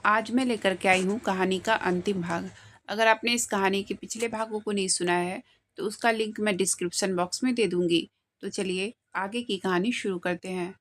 आज मैं लेकर के आई हूँ कहानी का अंतिम भाग। अगर आपने इस कहानी के पिछले भागों को नहीं सुना है तो उसका लिंक मैं डिस्क्रिप्शन बॉक्स में दे दूँगी। तो चलिए आगे की कहानी शुरू करते हैं।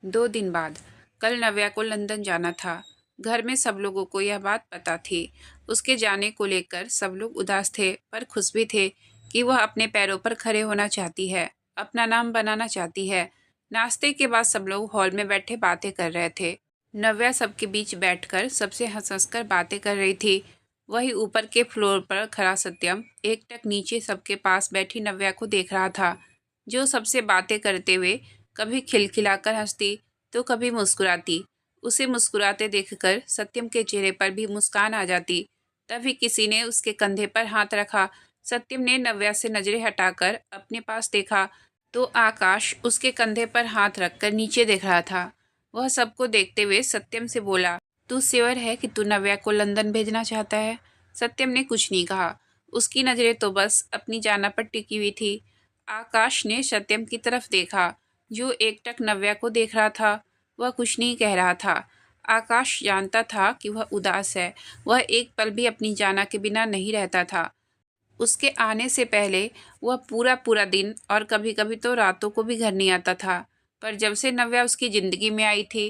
2 दिन बाद कल नव्या को लंदन जाना था। घर में सब लोगों को यह बात पता थी। उसके जाने को लेकर सब लोग उदास थे पर खुश भी थे कि वह अपने पैरों पर खड़े होना चाहती है, अपना नाम बनाना चाहती है। नाश्ते के बाद सब लोग हॉल में बैठे बातें कर रहे थे। नव्या सबके बीच बैठकर सबसे हंस-हंस कर बातें कर रही थी। वही ऊपर के फ्लोर पर खड़ा सत्यम एकटक नीचे सबके पास बैठी नव्या को देख रहा था, जो सबसे बातें करते हुए कभी खिलखिलाकर हंसती तो कभी मुस्कुराती। उसे मुस्कुराते देखकर सत्यम के चेहरे पर भी मुस्कान आ जाती। तभी किसी ने उसके कंधे पर हाथ रखा। सत्यम ने नव्या से नजरें हटाकर अपने पास देखा तो आकाश उसके कंधे पर हाथ रखकर नीचे देख रहा था। वह सबको देखते हुए सत्यम से बोला, तू श्योर है कि तू नव्या को लंदन भेजना चाहता है? सत्यम ने कुछ नहीं कहा। उसकी नज़रें तो बस अपनी जाना पर टिकी हुई थी। आकाश ने सत्यम की तरफ देखा, जो एकटक नव्या को देख रहा था। वह कुछ नहीं कह रहा था। आकाश जानता था कि वह उदास है। वह एक पल भी अपनी जाना के बिना नहीं रहता था। उसके आने से पहले वह पूरा पूरा दिन और कभी कभी तो रातों को भी घर नहीं आता था। पर जब से नव्या उसकी ज़िंदगी में आई थी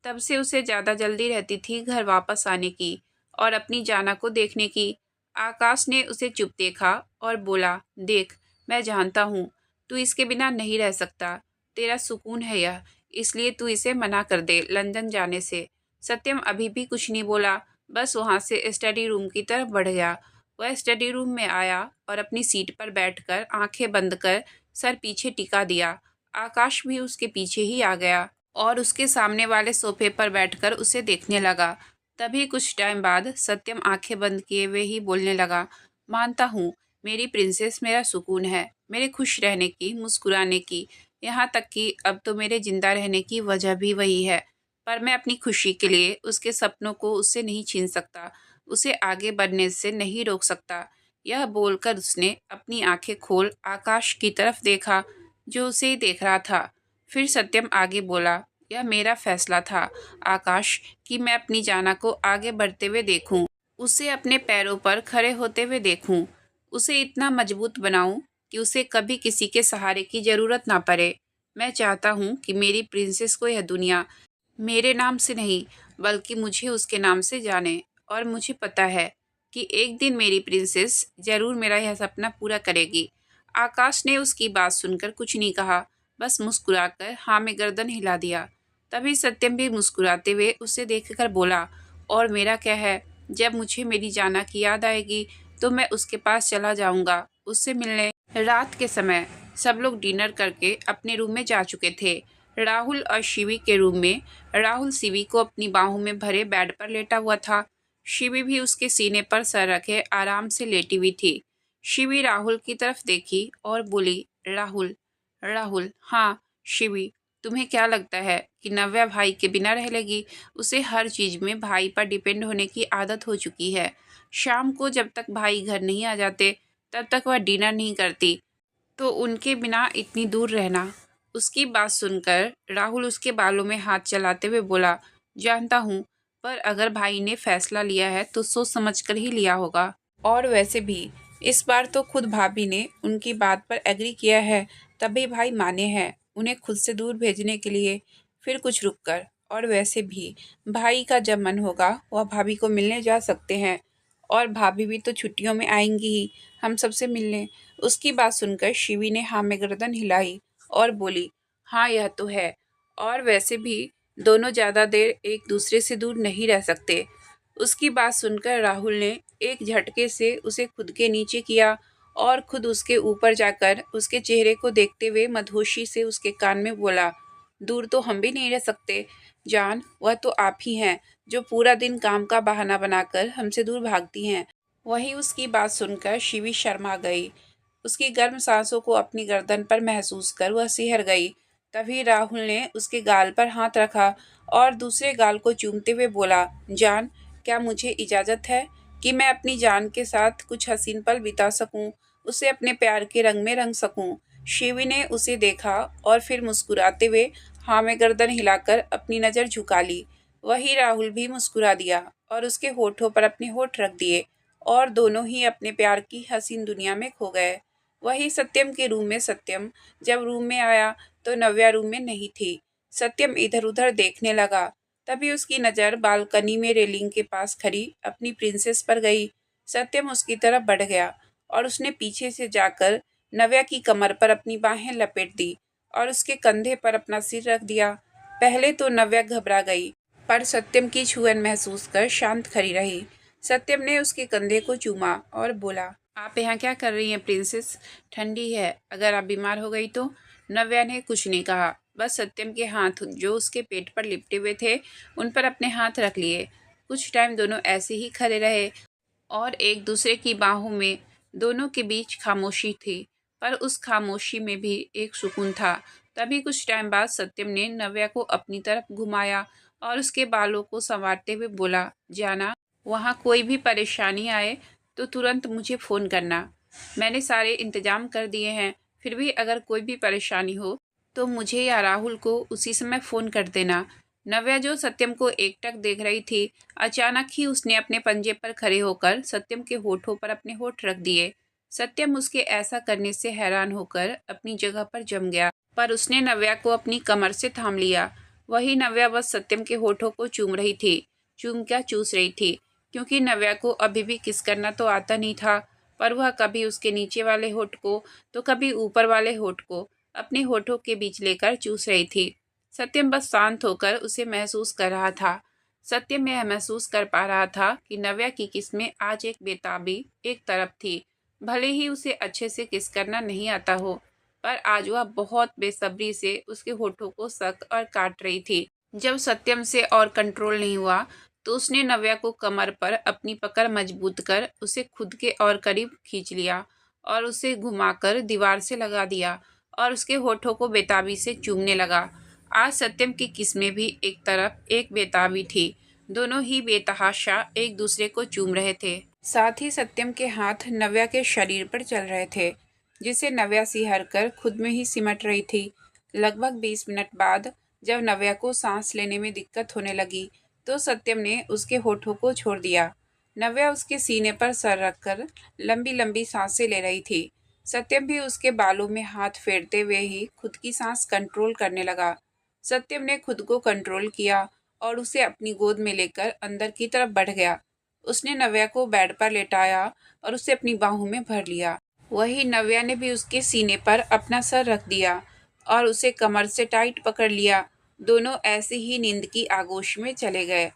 तब से उसे ज़्यादा जल्दी रहती थी घर वापस आने की और अपनी जाना को देखने की। आकाश ने उसे चुप देखा और बोला, देख, मैं जानता हूँ तू इसके बिना नहीं रह सकता। तेरा सुकून है यह, इसलिए तू इसे मना कर दे लंदन जाने से। सत्यम अभी भी कुछ नहीं बोला, बस वहाँ से स्टडी रूम की तरफ बढ़ गया। वह स्टडी रूम में आया और अपनी सीट पर बैठकर आंखें बंद कर सर पीछे टिका दिया। आकाश भी उसके पीछे ही आ गया और उसके सामने वाले सोफे पर बैठकर उसे देखने लगा। तभी कुछ टाइम बाद सत्यम आंखें बंद किए हुए ही बोलने लगा, मानता हूँ मेरी प्रिंसेस मेरा सुकून है, मेरे खुश रहने की, मुस्कुराने की, यहाँ तक कि अब तो मेरे जिंदा रहने की वजह भी वही है। पर मैं अपनी खुशी के लिए उसके सपनों को उससे नहीं छीन सकता, उसे आगे बढ़ने से नहीं रोक सकता। यह बोलकर उसने अपनी आंखें खोल आकाश की तरफ देखा, जो उसे ही देख रहा था। फिर सत्यम आगे बोला, यह मेरा फैसला था आकाश, कि मैं अपनी जाना को आगे बढ़ते हुए देखूं, उसे अपने पैरों पर खड़े होते हुए देखूं, उसे इतना मजबूत बनाऊं कि उसे कभी किसी के सहारे की ज़रूरत ना पड़े। मैं चाहता हूं कि मेरी प्रिंसेस को यह दुनिया मेरे नाम से नहीं बल्कि मुझे उसके नाम से जाने। और मुझे पता है कि एक दिन मेरी प्रिंसेस ज़रूर मेरा यह सपना पूरा करेगी। आकाश ने उसकी बात सुनकर कुछ नहीं कहा, बस मुस्कुराकर हाँ में गर्दन हिला दिया। तभी सत्यम भी मुस्कुराते हुए उसे देखकर बोला, और मेरा क्या है, जब मुझे मेरी जाना की याद आएगी तो मैं उसके पास चला जाऊंगा उससे मिलने। रात के समय सब लोग डिनर करके अपने रूम में जा चुके थे। राहुल और शिवी के रूम में राहुल शिवी को अपनी बाहों में भरे बेड पर लेटा हुआ था। शिवी भी उसके सीने पर सर रखे आराम से लेटी हुई थी। शिवी राहुल की तरफ देखी और बोली, राहुल। राहुल, हाँ शिवी, तुम्हें क्या लगता है कि नव्या भाई के बिना रह लेगी? उसे हर चीज में भाई पर डिपेंड होने की आदत हो चुकी है। शाम को जब तक भाई घर नहीं आ जाते तब तक वह डिनर नहीं करती, तो उनके बिना इतनी दूर रहना। उसकी बात सुनकर राहुल उसके बालों में हाथ चलाते हुए बोला, जानता हूँ, पर अगर भाई ने फैसला लिया है तो सोच समझ कर ही लिया होगा। और वैसे भी इस बार तो खुद भाभी ने उनकी बात पर एग्री किया है, तभी भाई माने हैं उन्हें खुद से दूर भेजने के लिए। फिर कुछ रुक कर, और वैसे भी भाई का जब मन होगा वह भाभी को मिलने जा सकते हैं, और भाभी भी तो छुट्टियों में आएंगी ही हम सबसे मिलने। उसकी बात सुनकर शिवी ने हाँ में गर्दन हिलाई और बोली, हाँ यह तो है, और वैसे भी दोनों ज़्यादा देर एक दूसरे से दूर नहीं रह सकते। उसकी बात सुनकर राहुल ने एक झटके से उसे खुद के नीचे किया और खुद उसके ऊपर जाकर उसके चेहरे को देखते हुए मदहोशी से उसके कान में बोला, दूर तो हम भी नहीं रह सकते जान, वह तो आप ही हैं जो पूरा दिन काम का बहाना बनाकर हमसे दूर भागती हैं। वहीं उसकी बात सुनकर शिवी शर्मा गई। उसकी गर्म सांसों को अपनी गर्दन पर महसूस कर वह सिहर गई। तभी राहुल ने उसके गाल पर हाथ रखा और दूसरे गाल को चूमते हुए बोला, जान, क्या मुझे इजाज़त है कि मैं अपनी जान के साथ कुछ हसीन पल बिता सकूं, उसे अपने प्यार के रंग में रंग सकूं। शिवी ने उसे देखा और फिर मुस्कुराते हुए हाँ में गर्दन हिलाकर अपनी नज़र झुका ली। वही राहुल भी मुस्कुरा दिया और उसके होठों पर अपने होठ रख दिए और दोनों ही अपने प्यार की हसीन दुनिया में खो गए। वही सत्यम के रूम में सत्यम जब रूम में आया तो नव्या रूम में नहीं थी। सत्यम इधर उधर देखने लगा। तभी उसकी नज़र बालकनी में रेलिंग के पास खड़ी अपनी प्रिंसेस पर गई। सत्यम उसकी तरफ बढ़ गया और उसने पीछे से जाकर नव्या की कमर पर अपनी बाहें लपेट दी और उसके कंधे पर अपना सिर रख दिया। पहले तो नव्या घबरा गई, पर सत्यम की छुअन महसूस कर शांत खड़ी रही। सत्यम ने उसके कंधे को चूमा और बोला, आप यहाँ क्या कर रही हैं प्रिंसेस? ठंडी है, अगर आप बीमार हो गई तो? नव्या ने कुछ नहीं कहा, बस सत्यम के हाथ जो उसके पेट पर लिपटे हुए थे उन पर अपने हाथ रख लिए। कुछ टाइम दोनों ऐसे ही खड़े रहे और एक दूसरे की बाहों में। दोनों के बीच खामोशी थी, पर उस खामोशी में भी एक सुकून था। तभी कुछ टाइम बाद सत्यम ने नव्या को अपनी तरफ घुमाया और उसके बालों को संवारते हुए बोला, जाना, वहाँ कोई भी परेशानी आए तो तुरंत मुझे फ़ोन करना। मैंने सारे इंतजाम कर दिए हैं, फिर भी अगर कोई भी परेशानी हो तो मुझे या राहुल को उसी समय फ़ोन कर देना। नव्या जो सत्यम को एकटक देख रही थी, अचानक ही उसने अपने पंजे पर खड़े होकर सत्यम के होठों पर अपने होठ रख दिए। सत्यम उसके ऐसा करने से हैरान होकर अपनी जगह पर जम गया, पर उसने नव्या को अपनी कमर से थाम लिया। वही नव्या बस सत्यम के होठों को चूम रही थी, चूम क्या चूस रही थी, क्योंकि नव्या को अभी भी किस करना तो आता नहीं था, पर वह कभी उसके नीचे वाले होठ को तो कभी ऊपर वाले होठ को अपने होठों के बीच लेकर चूस रही थी। सत्यम बस शांत होकर उसे महसूस कर रहा था। सत्यम यह महसूस कर पा रहा था कि नव्या की किस में आज एक बेताबी एक तरफ थी। भले ही उसे अच्छे से किस करना नहीं आता हो, पर आज वह बहुत बेसब्री से उसके होठों को सख्त और काट रही थी। जब सत्यम से और कंट्रोल नहीं हुआ तो उसने नव्या को कमर पर अपनी पकड़ मजबूत कर उसे खुद के और करीब खींच लिया और उसे घुमाकर दीवार से लगा दिया और उसके होठों को बेताबी से चूमने लगा। आज सत्यम की किस्में भी एक तरफ एक बेताबी थी। दोनों ही बेतहाशा एक दूसरे को चूम रहे थे। साथ ही सत्यम के हाथ नव्या के शरीर पर चल रहे थे, जिसे नव्या सिहर कर खुद में ही सिमट रही थी। लगभग 20 मिनट बाद जब नव्या को सांस लेने में दिक्कत होने लगी तो सत्यम ने उसके होठों को छोड़ दिया। नव्या उसके सीने पर सर रखकर लंबी लंबी सांसें ले रही थी। सत्यम भी उसके बालों में हाथ फेरते हुए ही खुद की सांस कंट्रोल करने लगा। सत्यम ने खुद को कंट्रोल किया और उसे अपनी गोद में लेकर अंदर की तरफ बढ़ गया। उसने नव्या को बेड पर लेटाया और उसे अपनी बाहों में भर लिया। वही नव्या ने भी उसके सीने पर अपना सर रख दिया और उसे कमर से टाइट पकड़ लिया। दोनों ऐसे ही नींद की आगोश में चले गए।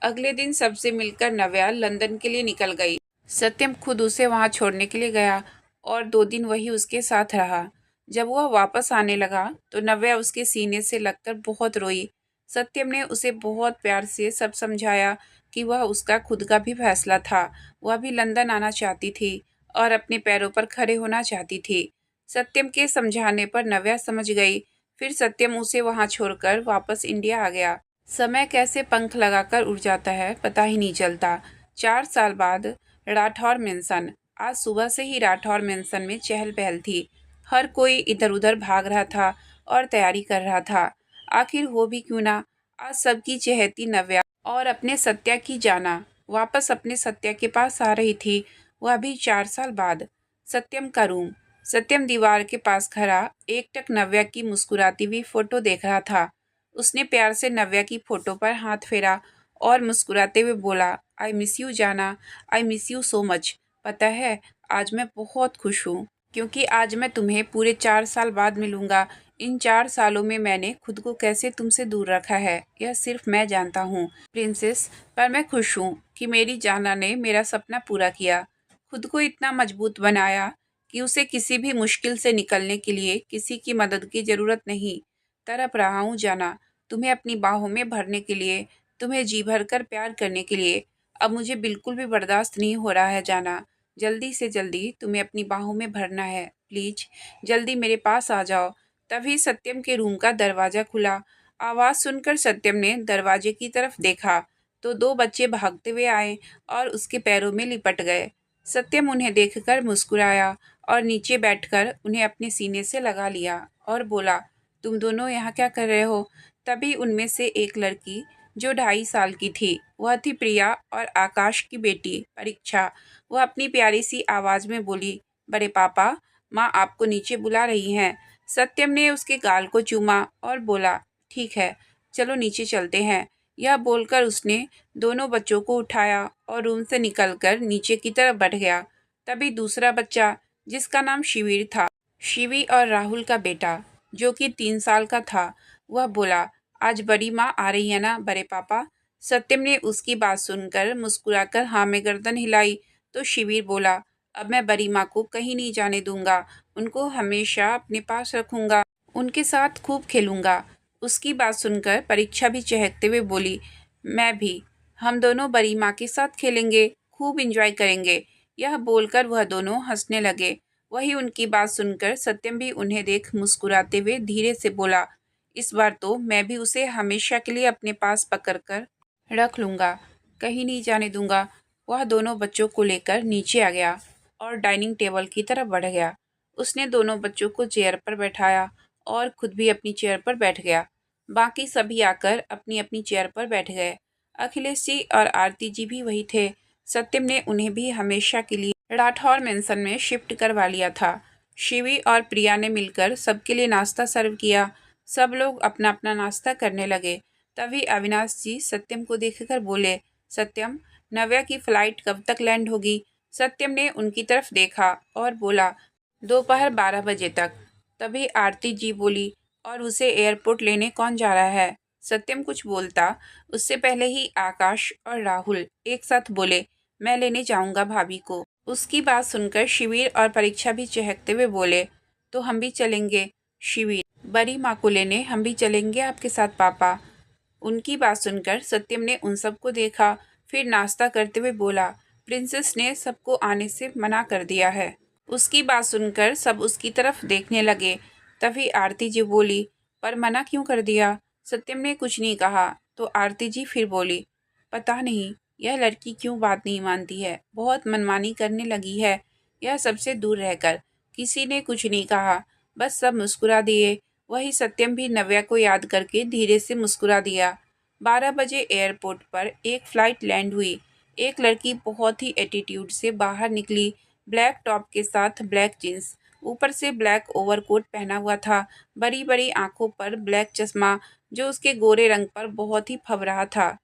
अगले दिन सबसे मिलकर नव्या लंदन के लिए निकल गई। सत्यम खुद उसे वहां छोड़ने के लिए गया और 2 दिन वही उसके साथ रहा। जब वह वापस आने लगा तो नव्या उसके सीने से लगकर बहुत रोई। सत्यम ने उसे बहुत प्यार से सब समझाया कि वह उसका खुद का भी फैसला था। वह भी लंदन आना चाहती थी और अपने पैरों पर खड़े होना चाहती थी। सत्यम के समझाने पर नव्या समझ गई। फिर सत्यम उसे वहां छोड़कर वापस इंडिया आ गया। समय कैसे पंख लगाकर उड़ जाता है पता ही नहीं चलता। 4 साल बाद राठौर मेंशन। आज सुबह से ही राठौर मेंशन में चहल पहल थी। हर कोई इधर उधर भाग रहा था और तैयारी कर रहा था। आखिर हो भी क्यों ना, आज सबकी चहेती नव्या और अपने सत्या की जाना वापस अपने सत्या के पास आ रही थी, वह भी 4 साल बाद। सत्यम का रूम। सत्यम दीवार के पास खड़ा एकटक नव्या की मुस्कुराती हुई फोटो देख रहा था। उसने प्यार से नव्या की फोटो पर हाथ फेरा और मुस्कुराते हुए बोला, आई मिस यू जाना, I miss you so much. पता है, आज मैं बहुत खुश हूँ क्योंकि आज मैं तुम्हें पूरे 4 साल बाद मिलूंगा। इन 4 सालों में मैंने खुद को कैसे तुमसे दूर रखा है यह सिर्फ मैं जानता हूँ प्रिंसेस। पर मैं खुश हूँ कि मेरी जाना ने मेरा सपना पूरा किया, खुद को इतना मजबूत बनाया कि उसे किसी भी मुश्किल से निकलने के लिए किसी की मदद की ज़रूरत नहीं। तड़प रहा हूँ जाना, तुम्हें अपनी बाहों में भरने के लिए, तुम्हें जी भर कर प्यार करने के लिए। अब मुझे बिल्कुल भी बर्दाश्त नहीं हो रहा है जाना। जल्दी से जल्दी तुम्हें अपनी बाहों में भरना है, प्लीज जल्दी मेरे पास आ जाओ। तभी सत्यम के रूम का दरवाज़ा खुला। आवाज़ सुनकर सत्यम ने दरवाजे की तरफ देखा तो 2 बच्चे भागते हुए आए और उसके पैरों में लिपट गए। सत्यम उन्हें देखकर मुस्कुराया और नीचे बैठकर उन्हें अपने सीने से लगा लिया और बोला, तुम दोनों यहाँ क्या कर रहे हो? तभी उनमें से एक लड़की जो 2.5 साल की थी। वह थी प्रिया और आकाश की बेटी परीक्षा। वह अपनी प्यारी सी आवाज़ में बोली, बड़े पापा, माँ आपको नीचे बुला रही हैं। सत्यम ने उसके गाल को चूमा और बोला, ठीक है, चलो नीचे चलते हैं। यह बोलकर उसने दोनों बच्चों को उठाया और रूम से निकलकर नीचे की तरफ बढ़ गया। तभी दूसरा बच्चा, जिसका नाम शिविर था, शिवी और राहुल का बेटा, जो कि 3 साल का था, वह बोला, आज बड़ी माँ आ रही है ना बड़े पापा। सत्यम ने उसकी बात सुनकर मुस्कुराकर हाँ में गर्दन हिलाई। तो शिविर बोला, अब मैं बड़ी माँ को कहीं नहीं जाने दूंगा, उनको हमेशा अपने पास रखूंगा, उनके साथ खूब खेलूंगा। उसकी बात सुनकर परीक्षा भी चहकते हुए बोली, मैं भी, हम दोनों बड़ी माँ के साथ खेलेंगे, खूब एंजॉय करेंगे। यह बोलकर वह दोनों हंसने लगे। वही उनकी बात सुनकर सत्यम भी उन्हें देख मुस्कुराते हुए धीरे से बोला, इस बार तो मैं भी उसे हमेशा के लिए अपने पास पकड़कर रख लूँगा, कहीं नहीं जाने दूंगा। वह दोनों बच्चों को लेकर नीचे आ गया और डाइनिंग टेबल की तरफ बढ़ गया। उसने दोनों बच्चों को चेयर पर बैठाया और खुद भी अपनी चेयर पर बैठ गया। बाकी सभी आकर अपनी अपनी चेयर पर बैठ गए। अखिलेश जी और आरती जी भी वही थे। सत्यम ने उन्हें भी हमेशा के लिए राठौर मेंशन में शिफ्ट करवा लिया था। शिवी और प्रिया ने मिलकर सबके लिए नाश्ता सर्व किया। सब लोग अपना अपना नाश्ता करने लगे। तभी अविनाश जी सत्यम को देखकर बोले, सत्यम, नव्या की फ्लाइट कब तक लैंड होगी? सत्यम ने उनकी तरफ देखा और बोला, दोपहर 12 बजे तक। तभी आरती जी बोली, और उसे एयरपोर्ट लेने कौन जा रहा है? सत्यम कुछ बोलता उससे पहले ही आकाश और राहुल एक साथ बोले, मैं लेने जाऊंगा भाभी को। उसकी बात सुनकर शिविर और परीक्षा भी चहकते हुए बोले, तो हम भी चलेंगे। शिविर, बड़ी माँ को लेने हम भी चलेंगे आपके साथ पापा। उनकी बात सुनकर सत्यम ने उन सबको देखा, फिर नाश्ता करते हुए बोला, प्रिंसेस ने सबको आने से मना कर दिया है। उसकी बात सुनकर सब उसकी तरफ देखने लगे। तभी आरती जी बोली, पर मना क्यों कर दिया? सत्यम ने कुछ नहीं कहा तो आरती जी फिर बोली, पता नहीं यह लड़की क्यों बात नहीं मानती है, बहुत मनमानी करने लगी है। यह सबसे दूर रहकर। किसी ने कुछ नहीं कहा, बस सब मुस्कुरा दिए। वही सत्यम भी नव्या को याद करके धीरे से मुस्कुरा दिया। 12 बजे एयरपोर्ट पर एक फ़्लाइट लैंड हुई। एक लड़की बहुत ही एटीट्यूड से बाहर निकली, ब्लैक टॉप के साथ ब्लैक जींस, ऊपर से ब्लैक ओवरकोट पहना हुआ था, बड़ी बड़ी आंखों पर ब्लैक चश्मा जो उसके गोरे रंग पर बहुत ही फब रहा था।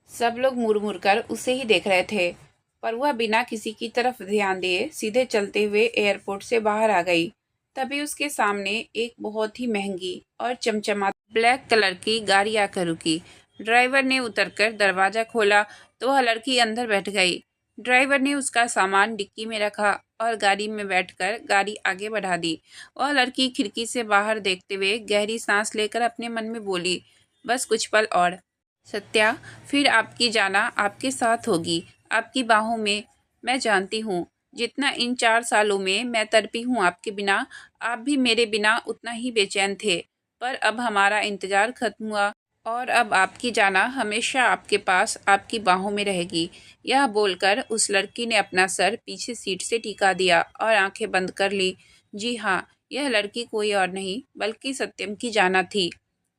सब लोग मुड़ मुड़ कर उसे ही देख रहे थे, पर वह बिना किसी की तरफ ध्यान दिए सीधे चलते हुए एयरपोर्ट से बाहर आ गई। तभी उसके सामने एक बहुत ही महंगी और चमचमाती ब्लैक कलर की गाड़ी आकर रुकी। ड्राइवर ने उतरकर दरवाज़ा खोला तो वह लड़की अंदर बैठ गई। ड्राइवर ने उसका सामान डिक्की में रखा और गाड़ी में बैठकर गाड़ी आगे बढ़ा दी। वह लड़की खिड़की से बाहर देखते हुए गहरी सांस लेकर अपने मन में बोली, बस कुछ पल और सत्या, फिर आपकी जाना आपके साथ होगी, आपकी बाहों में। मैं जानती हूँ जितना इन 4 सालों में मैं तड़पी हूँ आपके बिना, आप भी मेरे बिना उतना ही बेचैन थे। पर अब हमारा इंतज़ार खत्म हुआ और अब आपकी जाना हमेशा आपके पास आपकी बाहों में रहेगी। यह बोलकर उस लड़की ने अपना सर पीछे सीट से टिका दिया और आंखें बंद कर ली। जी हाँ, यह लड़की कोई और नहीं बल्कि सत्यम की जाना थी।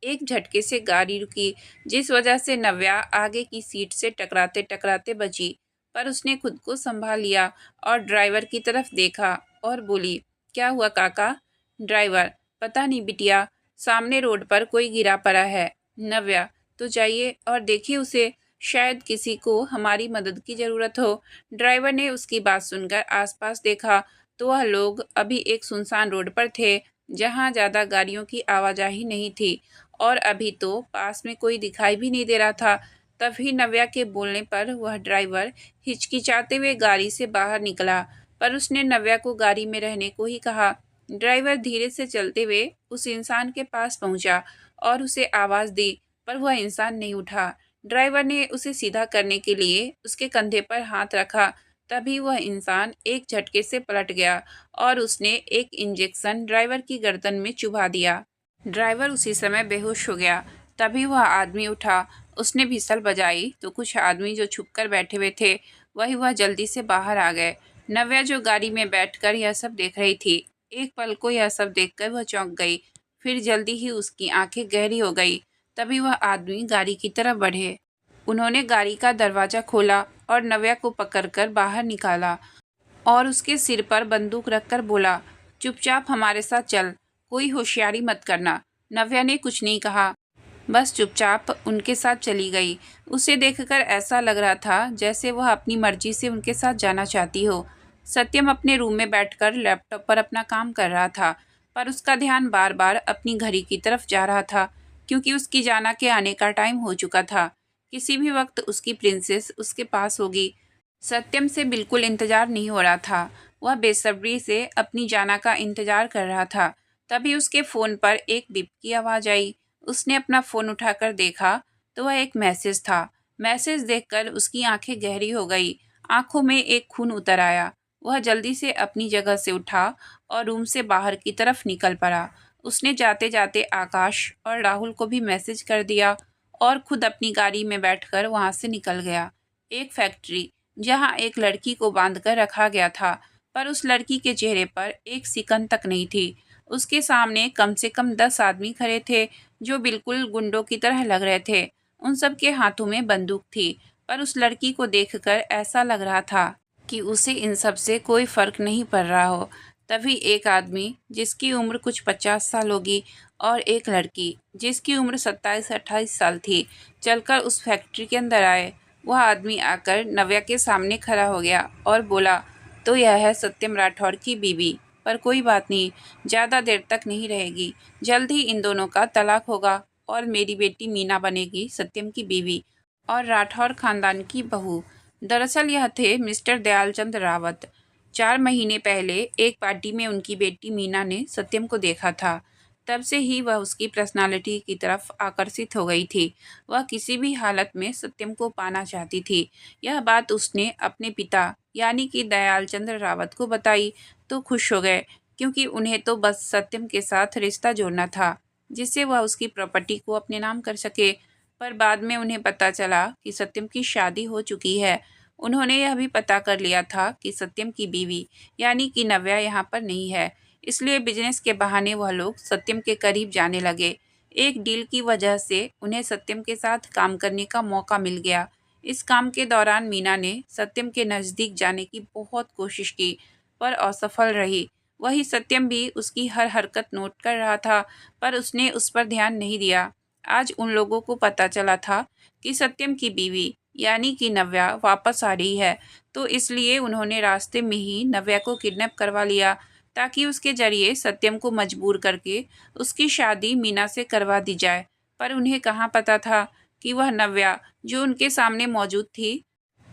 एक झटके से गाड़ी रुकी, जिस वजह से नव्या आगे की सीट से टकराते टकराते बची, पर उसने खुद को संभाल लिया और ड्राइवर की तरफ देखा और बोली, क्या हुआ काका? ड्राइवर, पता नहीं बिटिया, सामने रोड पर कोई गिरा पड़ा है। नव्या, तो जाइए और देखिए उसे, शायद किसी को हमारी मदद की ज़रूरत हो। ड्राइवर ने उसकी बात सुनकर आसपास देखा तो वह लोग अभी एक सुनसान रोड पर थे, जहाँ ज़्यादा गाड़ियों की आवाजाही नहीं थी और अभी तो पास में कोई दिखाई भी नहीं दे रहा था। तभी नव्या के बोलने पर वह ड्राइवर हिचकिचाते हुए गाड़ी से बाहर निकला, पर उसने नव्या को गाड़ी में रहने को ही कहा। ड्राइवर धीरे से चलते हुए उस इंसान के पास पहुंचा और उसे आवाज़ दी, पर वह इंसान नहीं उठा। ड्राइवर ने उसे सीधा करने के लिए उसके कंधे पर हाथ रखा। तभी वह इंसान एक झटके से पलट गया और उसने एक इंजेक्शन ड्राइवर की गर्दन में चुभा दिया। ड्राइवर उसी समय बेहोश हो गया। तभी वह आदमी उठा, उसने व्हिसल बजाई तो कुछ आदमी जो छुपकर बैठे हुए थे वह जल्दी से बाहर आ गए। नव्या जो गाड़ी में बैठकर यह सब देख रही थी, एक पल को यह सब देखकर वह चौंक गई, फिर जल्दी ही उसकी आंखें गहरी हो गई। तभी वह आदमी गाड़ी की तरफ बढ़े उन्होंने गाड़ी का दरवाज़ा खोला और नव्या को पकड़कर बाहर निकाला और उसके सिर पर बंदूक रखकर बोला, चुपचाप हमारे साथ चल, कोई होशियारी मत करना। नव्या ने कुछ नहीं कहा, बस चुपचाप उनके साथ चली गई। उसे देखकर ऐसा लग रहा था जैसे वह अपनी मर्जी से उनके साथ जाना चाहती हो। सत्यम अपने रूम में बैठकर लैपटॉप पर अपना काम कर रहा था, पर उसका ध्यान बार बार अपनी घड़ी की तरफ जा रहा था, क्योंकि उसकी जाना के आने का टाइम हो चुका था। किसी भी वक्त उसकी प्रिंसेस उसके पास होगी। सत्यम से बिल्कुल इंतजार नहीं हो रहा था। वह बेसब्री से अपनी जाना का इंतजार कर रहा था। तभी उसके फ़ोन पर एक बीप की आवाज़ आई। उसने अपना फ़ोन उठाकर देखा तो वह एक मैसेज था। मैसेज देखकर उसकी आंखें गहरी हो गई, आंखों में एक खून उतर आया। वह जल्दी से अपनी जगह से उठा और रूम से बाहर की तरफ निकल पड़ा। उसने जाते जाते आकाश और राहुल को भी मैसेज कर दिया और खुद अपनी गाड़ी में बैठकर वहां से निकल गया। एक फैक्ट्री जहां एक लड़की को बांधकर रखा गया था, पर उस लड़की के चेहरे पर एक सिकन तक नहीं थी। उसके सामने कम से कम 10 आदमी खड़े थे, जो बिल्कुल गुंडों की तरह लग रहे थे। उन सब के हाथों में बंदूक थी, पर उस लड़की को देखकर ऐसा लग रहा था कि उसे इन सब से कोई फर्क नहीं पड़ रहा हो। तभी एक आदमी जिसकी उम्र कुछ 50 साल होगी और एक लड़की जिसकी उम्र 27-28 साल थी, चलकर उस फैक्ट्री के अंदर आए। वह आदमी आकर नव्या के सामने खड़ा हो गया और बोला, तो यह है सत्यम राठौड़ की बीवी, पर कोई बात नहीं, ज़्यादा देर तक नहीं रहेगी। जल्द ही इन दोनों का तलाक होगा और मेरी बेटी मीना बनेगी सत्यम की बीवी और राठौर खानदान की बहू। दरअसल यह थे मिस्टर दयालचंद रावत। 4 महीने पहले एक पार्टी में उनकी बेटी मीना ने सत्यम को देखा था। तब से ही वह उसकी पर्सनालिटी की तरफ आकर्षित हो गई थी। वह किसी भी हालत में सत्यम को पाना चाहती थी। यह बात उसने अपने पिता यानी कि दयालचंद रावत को बताई तो खुश हो गए, क्योंकि उन्हें तो बस सत्यम के साथ रिश्ता जोड़ना था, जिससे वह उसकी प्रॉपर्टी को अपने नाम कर सके। पर बाद में उन्हें पता चला कि सत्यम की शादी हो चुकी है। उन्होंने यह भी पता कर लिया था कि सत्यम की बीवी यानी कि नव्या यहाँ पर नहीं है, इसलिए बिजनेस के बहाने वह लोग सत्यम के करीब जाने लगे। एक डील की वजह से उन्हें सत्यम के साथ काम करने का मौका मिल गया। इस काम के दौरान मीना ने सत्यम के नज़दीक जाने की बहुत कोशिश की, पर असफल रही। वही सत्यम भी उसकी हर हरकत नोट कर रहा था, पर उसने उस पर ध्यान नहीं दिया। आज उन लोगों को पता चला था कि सत्यम की बीवी यानी कि नव्या वापस आ रही है, तो इसलिए उन्होंने रास्ते में ही नव्या को किडनैप करवा लिया, ताकि उसके जरिए सत्यम को मजबूर करके उसकी शादी मीना से करवा दी जाए। पर उन्हें कहाँ पता था कि वह नव्या जो उनके सामने मौजूद थी,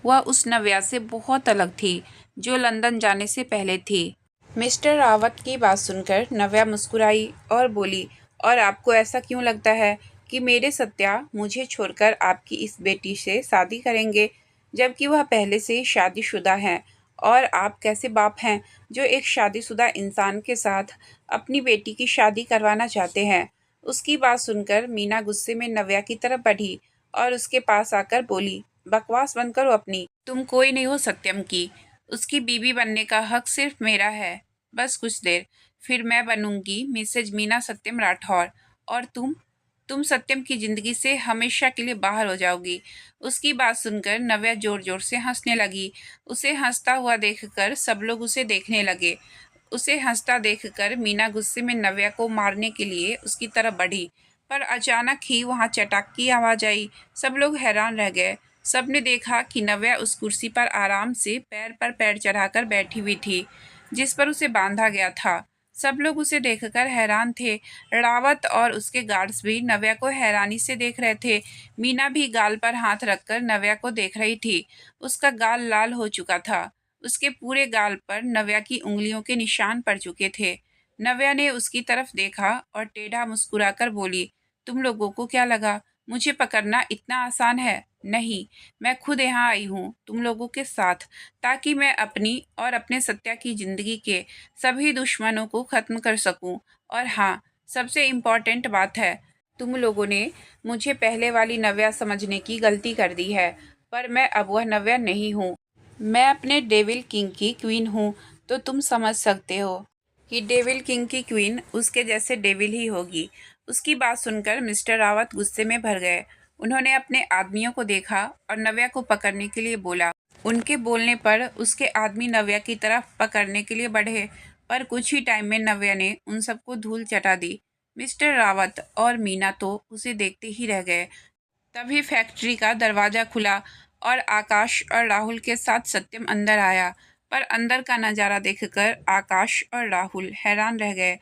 वह उस नव्या से बहुत अलग थी, जो लंदन जाने से पहले थी। मिस्टर रावत की बात सुनकर नव्या मुस्कुराई और बोली, और आपको ऐसा क्यों लगता है कि मेरे सत्या मुझे छोड़कर आपकी इस बेटी से शादी करेंगे, जबकि वह पहले से ही शादीशुदा हैं? और आप कैसे बाप हैं जो एक शादीशुदा इंसान के साथ अपनी बेटी की शादी करवाना चाहते हैं? उसकी बात सुनकर मीना गुस्से में नव्या की तरफ बढ़ी और उसके पास आकर बोली, बकवास बंद करो अपनी। तुम कोई नहीं हो सत्यम की। उसकी बीवी बनने का हक सिर्फ मेरा है। बस कुछ देर, फिर मैं बनूंगी मिसेज मीना सत्यम राठौर, और तुम सत्यम की जिंदगी से हमेशा के लिए बाहर हो जाओगी। उसकी बात सुनकर नव्या जोर जोर से हंसने लगी। उसे हंसता हुआ देखकर सब लोग उसे देखने लगे। उसे हंसता देखकर मीना गुस्से में नव्या को मारने के लिए उसकी तरफ बढ़ी, पर अचानक ही वहां चटाक की आवाज आई। सब लोग हैरान रह गए। सबने देखा कि नव्या उस कुर्सी पर आराम से पैर पर पैर चढ़ाकर बैठी हुई थी, जिस पर उसे बांधा गया था। सब लोग उसे देखकर हैरान थे। रावत और उसके गार्ड्स भी नव्या को हैरानी से देख रहे थे। मीना भी गाल पर हाथ रखकर नव्या को देख रही थी। उसका गाल लाल हो चुका था। उसके पूरे गाल पर नव्या की उंगलियों के निशान पड़ चुके थे। नव्या ने उसकी तरफ देखा और टेढ़ा मुस्कुराकर बोली, तुम लोगों को क्या लगा मुझे पकड़ना इतना आसान है? नहीं, मैं खुद यहाँ आई हूँ तुम लोगों के साथ, ताकि मैं अपनी और अपने सत्या की जिंदगी के सभी दुश्मनों को खत्म कर सकूं। और हाँ, सबसे इम्पोर्टेंट बात है, तुम लोगों ने मुझे पहले वाली नव्या समझने की गलती कर दी है, पर मैं अब वह नव्या नहीं हूँ। मैं अपने डेविल किंग की क्वीन हूँ, तो तुम समझ सकते हो कि डेविल किंग की क्वीन उसके जैसे डेविल ही होगी। उसकी बात सुनकर मिस्टर रावत गुस्से में भर गए। उन्होंने अपने आदमियों को देखा और नव्या को पकड़ने के लिए बोला। उनके बोलने पर उसके आदमी नव्या की तरफ पकड़ने के लिए बढ़े, पर कुछ ही टाइम में नव्या ने उन सबको धूल चटा दी। मिस्टर रावत और मीना तो उसे देखते ही रह गए। तभी फैक्ट्री का दरवाजा खुला और आकाश और राहुल के साथ सत्यम अंदर आया। पर अंदर का नज़ारा देखकर आकाश और राहुल हैरान रह गए,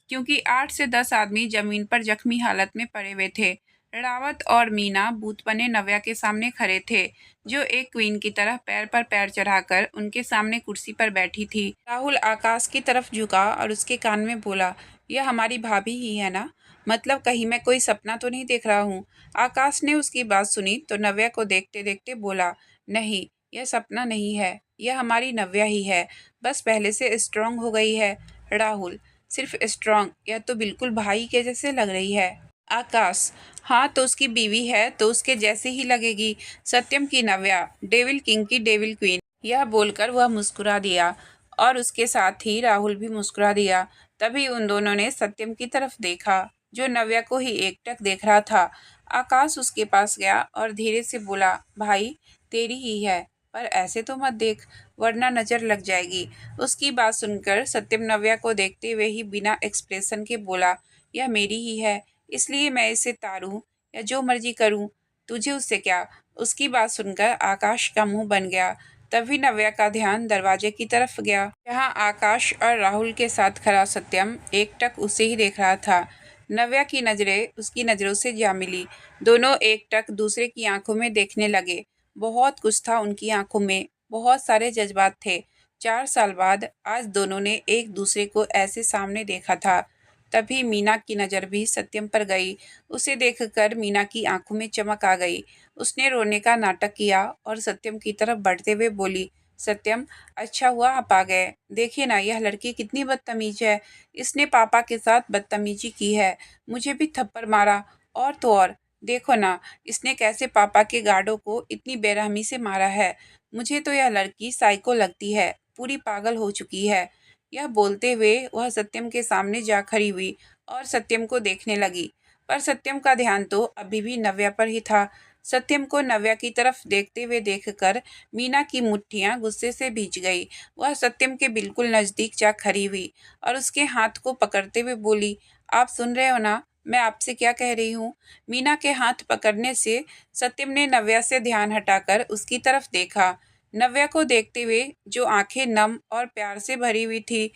क्योंकि 8 से 10 आदमी जमीन पर जख्मी हालत में पड़े हुए थे। रावत और मीना भूत बने नव्या के सामने खड़े थे, जो एक क्वीन की तरह पैर पर पैर चढ़ाकर उनके सामने कुर्सी पर बैठी थी। राहुल आकाश की तरफ झुका और उसके कान में बोला, यह हमारी भाभी ही है ना? मतलब कहीं मैं कोई सपना तो नहीं देख रहा हूँ? आकाश ने उसकी बात सुनी तो नव्या को देखते देखते बोला, नहीं, यह सपना नहीं है, यह हमारी नव्या ही है, बस पहले से स्ट्रांग हो गई है। राहुल, सिर्फ स्ट्रांग? यह तो बिल्कुल भाई के जैसे लग रही है। आकाश, हाँ तो उसकी बीवी है तो उसके जैसे ही लगेगी। सत्यम की नव्या, डेविल किंग की डेविल क्वीन। यह बोलकर वह मुस्कुरा दिया और उसके साथ ही राहुल भी मुस्कुरा दिया। तभी उन दोनों ने सत्यम की तरफ देखा, जो नव्या को ही एकटक देख रहा था। आकाश उसके पास गया और धीरे से बोला, भाई तेरी ही है, पर ऐसे तो मत देख, वरना नजर लग जाएगी। उसकी बात सुनकर सत्यम नव्या को देखते हुए ही बिना एक्सप्रेशन के बोला, यह मेरी ही है, इसलिए मैं इसे तारूं या जो मर्जी करूं, तुझे उससे क्या? उसकी बात सुनकर आकाश का मुंह बन गया। तभी नव्या का ध्यान दरवाजे की तरफ गया, जहां आकाश और राहुल के साथ खड़ा सत्यम एकटक उसे ही देख रहा था। नव्या की नजरें उसकी नजरों से जा मिली। दोनों एकटक दूसरे की आंखों में देखने लगे। बहुत कुछ था उनकी आंखों में, बहुत सारे जज्बात थे। 4 साल बाद आज दोनों ने एक दूसरे को ऐसे सामने देखा था। तभी मीना की नज़र भी सत्यम पर गई। उसे देखकर मीना की आंखों में चमक आ गई। उसने रोने का नाटक किया और सत्यम की तरफ बढ़ते हुए बोली, सत्यम, अच्छा हुआ आप आ गए। देखिए ना, यह लड़की कितनी बदतमीज है। इसने पापा के साथ बदतमीजी की है, मुझे भी थप्पड़ मारा, और तो और देखो ना, इसने कैसे पापा के गार्डों को इतनी बेरहमी से मारा है। मुझे तो यह लड़की साइको लगती है, पूरी पागल हो चुकी है। यह बोलते हुए वह सत्यम के सामने जा खड़ी हुई और सत्यम को देखने लगी, पर सत्यम का ध्यान तो अभी भी नव्या पर ही था। सत्यम को नव्या की तरफ देखते हुए देखकर मीना की मुट्ठियां गुस्से से भीज गई। वह सत्यम के बिल्कुल नजदीक जा खड़ी हुई और उसके हाथ को पकड़ते हुए बोली, आप सुन रहे हो ना, मैं आपसे क्या कह रही हूँ? मीना के हाथ पकड़ने से सत्यम ने नव्या से ध्यान हटाकर उसकी तरफ देखा। नव्या को देखते हुए जो आंखें नम और प्यार से भरी हुई थी,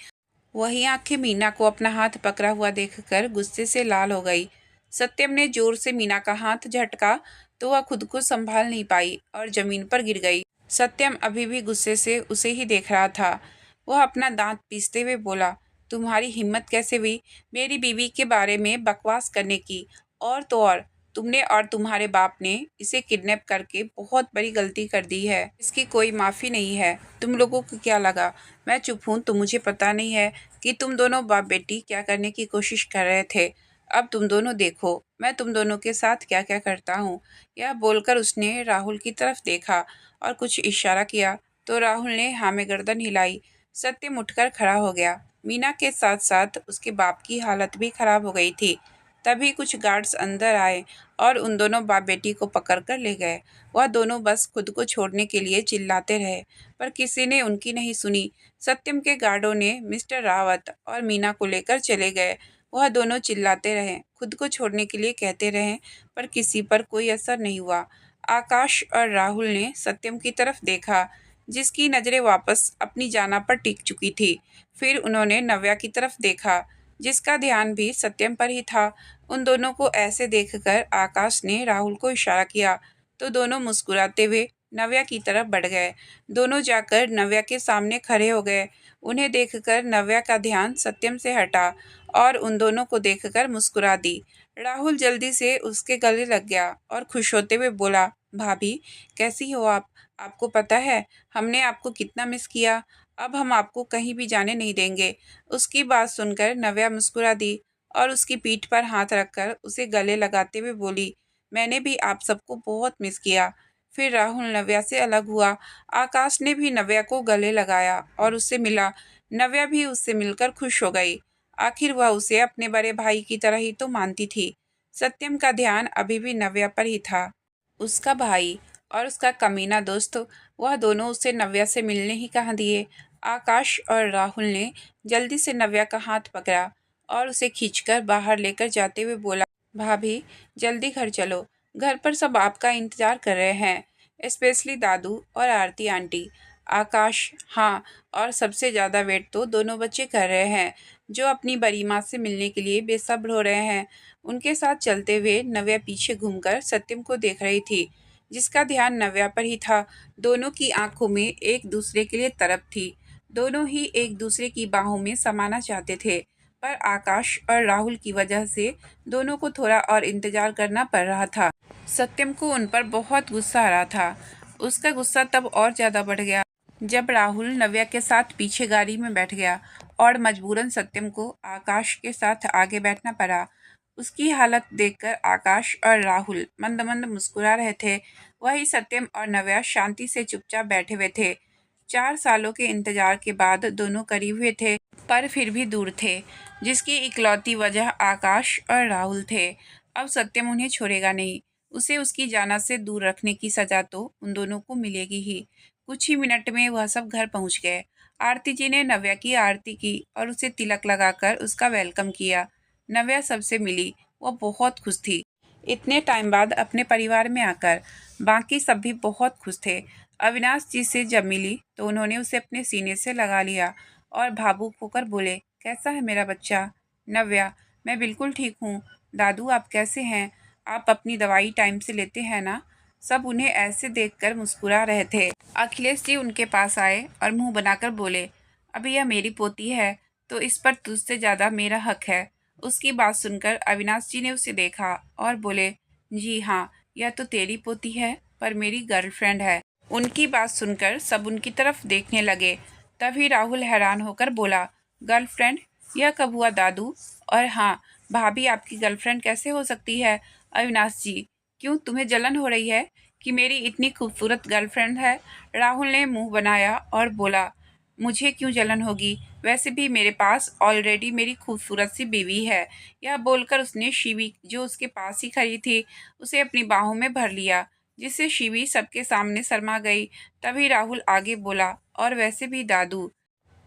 वही आंखें मीना को अपना हाथ पकड़ा हुआ देखकर गुस्से से लाल हो गई। सत्यम ने जोर से मीना का हाथ झटका तो वह खुद को संभाल नहीं पाई और जमीन पर गिर गई। सत्यम अभी भी गुस्से से उसे ही देख रहा था। वह अपना दांत पीसते हुए बोला, तुम्हारी हिम्मत कैसे हुई मेरी बीवी के बारे में बकवास करने की? और तो और तुमने और तुम्हारे बाप ने इसे किडनैप करके बहुत बड़ी गलती कर दी है, इसकी कोई माफ़ी नहीं है। तुम लोगों को क्या लगा मैं चुप हूँ तो मुझे पता नहीं है कि तुम दोनों बाप बेटी क्या करने की कोशिश कर रहे थे? अब तुम दोनों देखो मैं तुम दोनों के साथ क्या क्या करता हूँ। यह बोलकर उसने राहुल की तरफ देखा और कुछ इशारा किया तो राहुल ने हाँ में गर्दन हिलाई। सत्यम उठकर खड़ा हो गया। मीना के साथ साथ उसके बाप की हालत भी खराब हो गई थी। तभी कुछ गार्ड्स अंदर आए और उन दोनों बाप बेटी को पकड़ कर ले गए। वह दोनों बस खुद को छोड़ने के लिए चिल्लाते रहे, पर किसी ने उनकी नहीं सुनी। सत्यम के गार्डों ने मिस्टर रावत और मीना को लेकर चले गए। वह दोनों चिल्लाते रहे, खुद को छोड़ने के लिए कहते रहे, पर किसी पर कोई असर नहीं हुआ। आकाश और राहुल ने सत्यम की तरफ देखा, जिसकी नज़रें वापस अपनी जाना पर टिक चुकी थी। फिर उन्होंने नव्या की तरफ देखा, जिसका ध्यान भी सत्यम पर ही था। उन दोनों को ऐसे देखकर आकाश ने राहुल को इशारा किया तो दोनों मुस्कुराते हुए नव्या की तरफ बढ़ गए। दोनों जाकर नव्या के सामने खड़े हो गए। उन्हें देखकर नव्या का ध्यान सत्यम से हटा और उन दोनों को देखकर मुस्कुरा दी। राहुल जल्दी से उसके गले लग गया और खुश होते हुए बोला, भाभी कैसी हो आप? आपको पता है हमने आपको कितना मिस किया। अब हम आपको कहीं भी जाने नहीं देंगे। उसकी बात सुनकर नव्या मुस्कुरा दी और उसकी पीठ पर हाथ रखकर उसे गले लगाते हुए बोली, मैंने भी आप सबको बहुत मिस किया। फिर राहुल नव्या से अलग हुआ। आकाश ने भी नव्या को गले लगाया और उससे मिला। नव्या भी उससे मिलकर खुश हो गई। आखिर वह उसे अपने बड़े भाई की तरह ही तो मानती थी। सत्यम का ध्यान अभी भी नव्या पर ही था। उसका भाई और उसका कमीना दोस्त, वह दोनों उसे नव्या से मिलने ही कहाँ दिए। आकाश और राहुल ने जल्दी से नव्या का हाथ पकड़ा और उसे खींचकर बाहर लेकर जाते हुए बोला, भाभी जल्दी घर चलो, घर पर सब आपका इंतजार कर रहे हैं, स्पेशली दादू और आरती आंटी। आकाश, हाँ, और सबसे ज़्यादा वेट तो दोनों बच्चे कर रहे हैं, जो अपनी बड़ी माँ से मिलने के लिए बेसब्र हो रहे हैं। उनके साथ चलते हुए नव्या पीछे घूमकर सत्यम को देख रही थी, जिसका ध्यान नव्या पर ही था। दोनों की आंखों में एक दूसरे के लिए तड़प थी। दोनों ही एक दूसरे की बाहों में समाना चाहते थे, पर आकाश और राहुल की वजह से दोनों को थोड़ा और इंतजार करना पड़ रहा था। सत्यम को उन पर बहुत गुस्सा आ रहा था। उसका गुस्सा तब और ज़्यादा बढ़ गया जब राहुल नव्या के साथ पीछे गाड़ी में बैठ गया और मजबूरन सत्यम को आकाश के साथ आगे बैठना पड़ा। उसकी हालत देखकर आकाश और राहुल मंद मंद मुस्कुरा रहे थे। वही सत्यम और नव्या शांति से चुपचाप बैठे हुए थे। 4 सालों के इंतजार के बाद दोनों करीब हुए थे, पर फिर भी दूर थे, जिसकी इकलौती वजह आकाश और राहुल थे। अब सत्यम उन्हें छोड़ेगा नहीं। उसे उसकी जाना से दूर रखने की सजा तो उन दोनों को मिलेगी ही। कुछ ही मिनट में वह सब घर पहुंच गए। आरती जी ने नव्या की आरती की और उसे तिलक लगाकर उसका वेलकम किया। नव्या सबसे मिली। वह बहुत खुश थी, इतने टाइम बाद अपने परिवार में आकर। बाकी सब भी बहुत खुश थे। अविनाश जी से जब मिली तो उन्होंने उसे अपने सीने से लगा लिया और भावुक होकर बोले, कैसा है मेरा बच्चा? नव्या, मैं बिल्कुल ठीक हूँ। दादू आप कैसे हैं? आप अपनी दवाई टाइम से लेते हैं ना? सब उन्हें ऐसे देखकर मुस्कुरा रहे थे। अखिलेश जी उनके पास आए और मुंह बनाकर बोले, अभी यह मेरी पोती है तो इस पर तुझसे ज़्यादा मेरा हक है। उसकी बात सुनकर अविनाश जी ने उसे देखा और बोले, जी हाँ, यह तो तेरी पोती है, पर मेरी गर्लफ्रेंड है। उनकी बात सुनकर सब उनकी तरफ देखने लगे। तभी राहुल हैरान होकर बोला, गर्लफ्रेंड? यह कब हुआ दादू? और हाँ, भाभी आपकी गर्लफ्रेंड कैसे हो सकती है? अविनाश जी, क्यों तुम्हें जलन हो रही है कि मेरी इतनी खूबसूरत गर्लफ्रेंड है? राहुल ने मुंह बनाया और बोला, मुझे क्यों जलन होगी? वैसे भी मेरे पास ऑलरेडी मेरी खूबसूरत सी बीवी है। यह बोलकर उसने शिवी, जो उसके पास ही खड़ी थी, उसे अपनी बाहों में भर लिया, जिससे शिवी सबके सामने शर्मा गई। तभी राहुल आगे बोला, और वैसे भी दादू,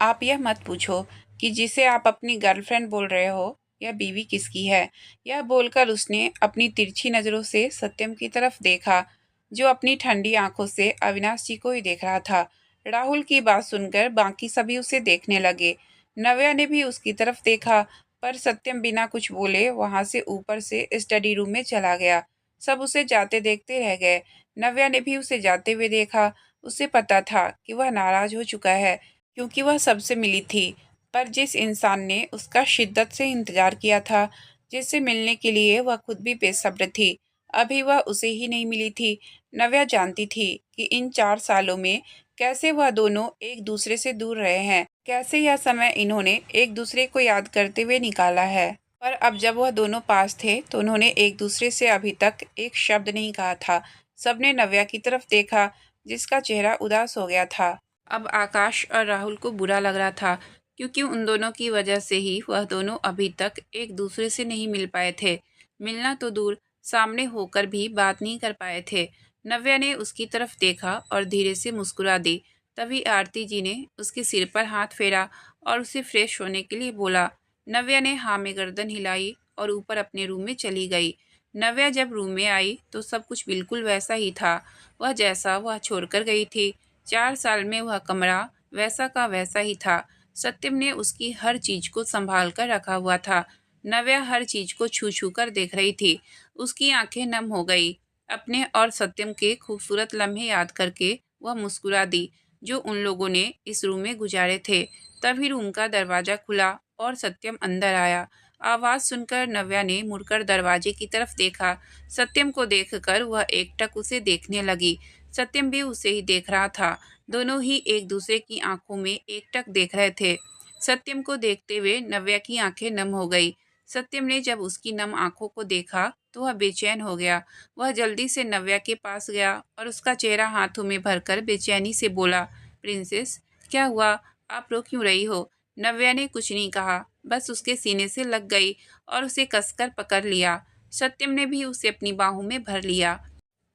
आप यह मत पूछो कि जिसे आप अपनी गर्लफ्रेंड बोल रहे हो, यह बीवी किसकी है। यह बोलकर उसने अपनी तिरछी नज़रों से सत्यम की तरफ देखा, जो अपनी ठंडी आंखों से अविनाश जी को ही देख रहा था। राहुल की बात सुनकर बाकी सभी उसे देखने लगे। नव्या ने भी उसकी तरफ देखा, पर सत्यम बिना कुछ बोले वहां से ऊपर से स्टडी रूम में चला गया। सब उसे जाते देखते रह गए। नव्या ने भी उसे जाते हुए देखा। उसे पता था कि वह नाराज हो चुका है, क्योंकि वह सबसे मिली थी, पर जिस इंसान ने उसका शिद्दत से इंतजार किया था, जिससे मिलने के लिए वह खुद भी बेसब्र थी, अभी वह उसे ही नहीं मिली थी। नव्या जानती थी कि इन 4 सालों में कैसे वह दोनों एक दूसरे से दूर रहे हैं, कैसे यह समय इन्होंने एक दूसरे को याद करते हुए निकाला है। पर अब जब वह दोनों पास थे तो उन्होंने एक दूसरे से अभी तक एक शब्द नहीं कहा था। सबने नव्या की तरफ देखा, जिसका चेहरा उदास हो गया था। अब आकाश और राहुल को बुरा लग रहा था, क्योंकि उन दोनों की वजह से ही वह दोनों अभी तक एक दूसरे से नहीं मिल पाए थे। मिलना तो दूर, सामने होकर भी बात नहीं कर पाए थे। नव्या ने उसकी तरफ देखा और धीरे से मुस्कुरा दी। तभी आरती जी ने उसके सिर पर हाथ फेरा और उसे फ्रेश होने के लिए बोला। नव्या ने हाँ में गर्दन हिलाई और ऊपर अपने रूम में चली गई। नव्या जब रूम में आई तो सब कुछ बिल्कुल वैसा ही था, वह जैसा वह छोड़कर गई थी। 4 साल में वह कमरा वैसा का वैसा ही था। सत्यम ने उसकी हर चीज को संभाल कर रखा हुआ था। नव्या हर चीज को छू छू कर देख रही थी। उसकी आंखें नम हो गई। अपने और सत्यम के खूबसूरत लम्हे याद करके वह मुस्कुरा दी, जो उन लोगों ने इस रूम में गुजारे थे। तभी रूम का दरवाजा खुला और सत्यम अंदर आया। आवाज सुनकर नव्या ने मुड़कर दरवाजे की तरफ देखा। सत्यम को देखकर वह एकटक उसे देखने लगी। सत्यम भी उसे ही देख रहा था। दोनों ही एक दूसरे की आंखों में एकटक देख रहे थे। सत्यम को देखते हुए नव्या की आंखें नम हो गई। सत्यम ने जब उसकी नम आंखों को देखा तो वह बेचैन हो गया। वह जल्दी से नव्या के पास गया और उसका चेहरा हाथों में भरकर बेचैनी से बोला, प्रिंसेस, क्या हुआ? आप रो क्यों रही हो? नव्या ने कुछ नहीं कहा, बस उसके सीने से लग गई और उसे कसकर पकड़ लिया। सत्यम ने भी उसे अपनी बाहों में भर लिया।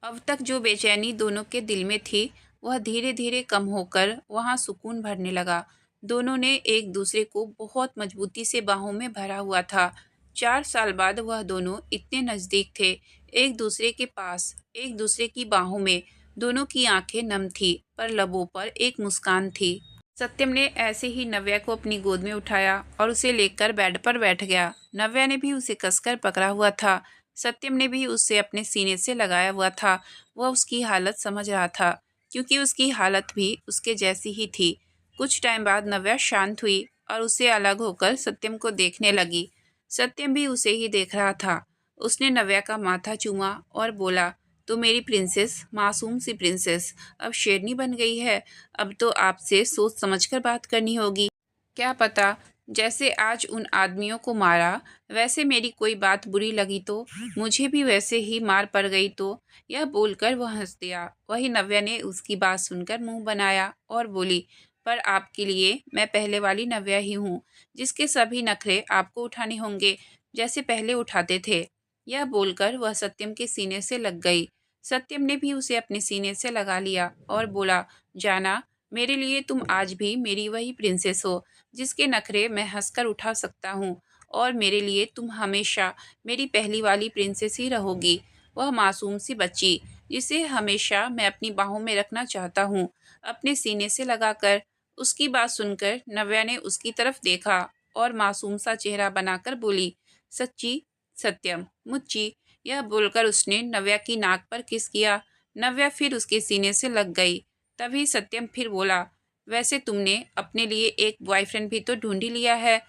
अब तक जो बेचैनी दोनों के दिल में थी वह धीरे धीरे कम होकर वहां सुकून भरने लगा। दोनों ने एक दूसरे को बहुत मजबूती से बाहों में भरा हुआ था। 4 साल बाद वह दोनों इतने नजदीक थे, एक दूसरे के पास, एक दूसरे की बाहों में। दोनों की आंखें नम थी पर लबों पर एक मुस्कान थी। सत्यम ने ऐसे ही नव्या को अपनी गोद में उठाया और उसे लेकर बेड पर बैठ गया। नव्या ने भी उसे कसकर पकड़ा हुआ था। सत्यम ने भी उसे अपने सीने से लगाया हुआ था। वह उसकी हालत समझ रहा था, क्योंकि उसकी हालत भी उसके जैसी ही थी। कुछ टाइम बाद नव्या शांत हुई और उससे अलग होकर सत्यम को देखने लगी। सत्यम भी उसे ही देख रहा था। उसने नव्या का माथा चूमा और बोला, तो मेरी प्रिंसेस, मासूम सी प्रिंसेस, अब शेरनी बन गई है। अब तो आपसे सोच समझकर बात करनी होगी। क्या पता, जैसे आज उन आदमियों को मारा, वैसे मेरी कोई बात बुरी लगी तो मुझे भी वैसे ही मार पड़ गई तो। यह बोलकर वह हंस दिया। वही नव्या ने उसकी बात सुनकर मुंह बनाया और बोली, पर आपके लिए मैं पहले वाली नव्या ही हूँ, जिसके सभी नखरे आपको उठाने होंगे, जैसे पहले उठाते थे। यह बोलकर वह सत्यम के सीने से लग गई। सत्यम ने भी उसे अपने सीने से लगा लिया और बोला, जाना, मेरे लिए तुम आज भी मेरी वही प्रिंसेस हो, जिसके नखरे मैं हंसकर उठा सकता हूँ। और मेरे लिए तुम हमेशा मेरी पहली वाली प्रिंसेस ही रहोगी, वह मासूम सी बच्ची जिसे हमेशा मैं अपनी बाहों में रखना चाहता हूँ, अपने सीने से लगाकर। उसकी बात सुनकर नव्या ने उसकी तरफ देखा और मासूम सा चेहरा बनाकर बोली, सच्ची? सत्यम, मुच्ची? यह बोलकर उसने नव्या की नाक पर किस किया। नव्या फिर उसके सीने से लग गई। तभी सत्यम फिर बोला, वैसे तुमने अपने लिए एक बॉयफ्रेंड भी तो ढूंढ ही लिया है,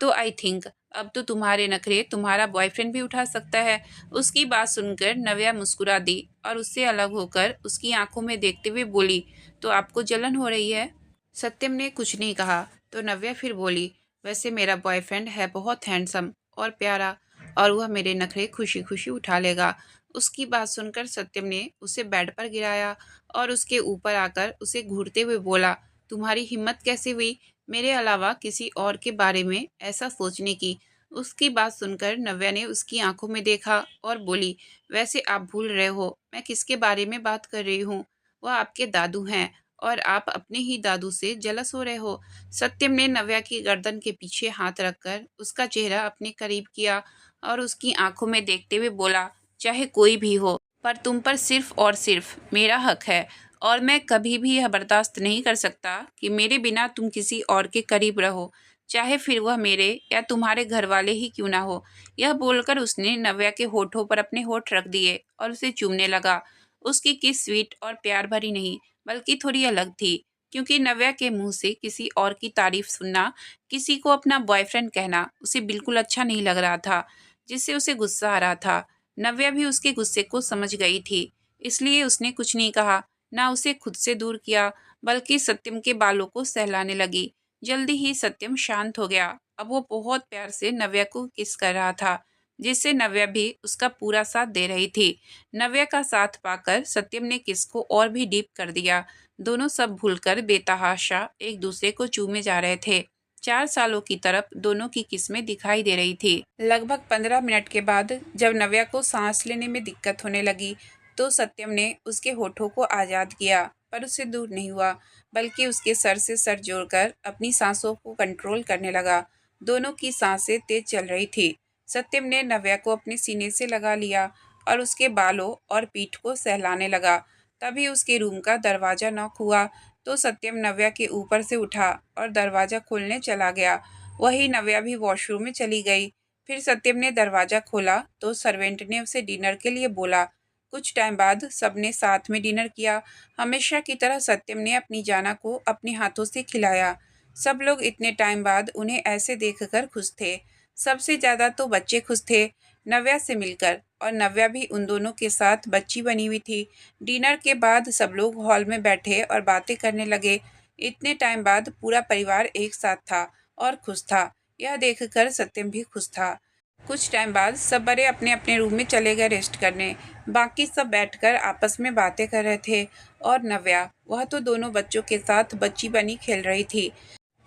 तो आई थिंक अब तो तुम्हारे नखरे तुम्हारा बॉयफ्रेंड भी उठा सकता है। उसकी बात सुनकर नव्या मुस्कुरा दी और उससे अलग होकर उसकी आंखों में देखते हुए बोली, तो आपको जलन हो रही है? सत्यम ने कुछ नहीं कहा तो नव्या फिर बोली, वैसे मेरा बॉयफ्रेंड है बहुत हैंडसम और प्यारा, और वह मेरे नखरे खुशी खुशी उठा लेगा। उसकी बात सुनकर सत्यम ने उसे बेड पर गिराया और उसके ऊपर आकर उसे घूरते हुए बोला, तुम्हारी हिम्मत कैसे हुई मेरे अलावा किसी और के बारे में ऐसा सोचने की? उसकी बात सुनकर नव्या ने उसकी आंखों में देखा और बोली, वैसे आप भूल रहे हो मैं किसके बारे में बात कर रही हूँ। वह आपके दादू हैं और आप अपने ही दादू से जलस हो रहे हो। सत्यम ने नव्या की गर्दन के पीछे हाथ रखकर उसका चेहरा अपने करीब किया और उसकी आंखों में देखते हुए बोला, चाहे कोई भी हो, पर तुम पर सिर्फ और सिर्फ मेरा हक है, और मैं कभी भी यह बर्दाश्त नहीं कर सकता कि मेरे बिना तुम किसी और के करीब रहो, चाहे फिर वह मेरे या तुम्हारे घर वाले ही क्यों ना हो। यह बोलकर उसने नव्या के होठों पर अपने होठ रख दिए और उसे चूमने लगा। उसकी किस स्वीट और प्यार भरी नहीं, बल्कि थोड़ी अलग थी, क्योंकि नव्या के मुंह से किसी और की तारीफ सुनना, किसी को अपना बॉयफ्रेंड कहना उसे बिल्कुल अच्छा नहीं लग रहा था, जिससे उसे गुस्सा आ रहा था। नव्या भी उसके गुस्से को समझ गई थी, इसलिए उसने कुछ नहीं कहा, ना उसे खुद से दूर किया, बल्कि सत्यम के बालों को सहलाने लगी। जल्दी ही सत्यम शांत हो गया। अब वो बहुत प्यार से नव्या को किस कर रहा था, जिससे नव्या भी उसका पूरा साथ दे रही थी। नव्या का साथ पाकर सत्यम ने किस को और भी डीप कर दिया। दोनों सब भूलकर बेतहाशा एक दूसरे को चूमे जा रहे थे। 4 सालों की तरफ दोनों की किस्में दिखाई दे रही थी। लगभग 15 मिनट के बाद जब नव्या को सांस लेने में दिक्कत होने लगी, तो सत्यम ने उसके होठों को आज़ाद किया, पर उससे दूर नहीं हुआ, बल्कि उसके सर से सर जोड़कर अपनी सांसों को कंट्रोल करने लगा। दोनों की सांसें तेज चल रही थी। सत्यम ने नव्या को अपने सीने से लगा लिया और उसके बालों और पीठ को सहलाने लगा। तभी उसके रूम का दरवाज़ा नॉक हुआ, तो सत्यम नव्या के ऊपर से उठा और दरवाज़ा खोलने चला गया। वही नव्या भी वॉशरूम में चली गई। फिर सत्यम ने दरवाज़ा खोला तो सर्वेंट ने उसे डिनर के लिए बोला। कुछ टाइम बाद सबने साथ में डिनर किया। हमेशा की तरह सत्यम ने अपनी जाना को अपने हाथों से खिलाया। सब लोग इतने टाइम बाद उन्हें ऐसे देखकर खुश थे। सबसे ज़्यादा तो बच्चे खुश थे नव्या से मिलकर, और नव्या भी उन दोनों के साथ बच्ची बनी हुई थी। डिनर के बाद सब लोग हॉल में बैठे और बातें करने लगे। इतने टाइम बाद पूरा परिवार एक साथ था और खुश था। यह देखकर सत्यम भी खुश था। कुछ टाइम बाद सब बड़े अपने अपने रूम में चले गए रेस्ट करने। बाकी सब बैठकर आपस में बातें कर रहे थे, और नव्या, वह तो दोनों बच्चों के साथ बच्ची बनी खेल रही थी।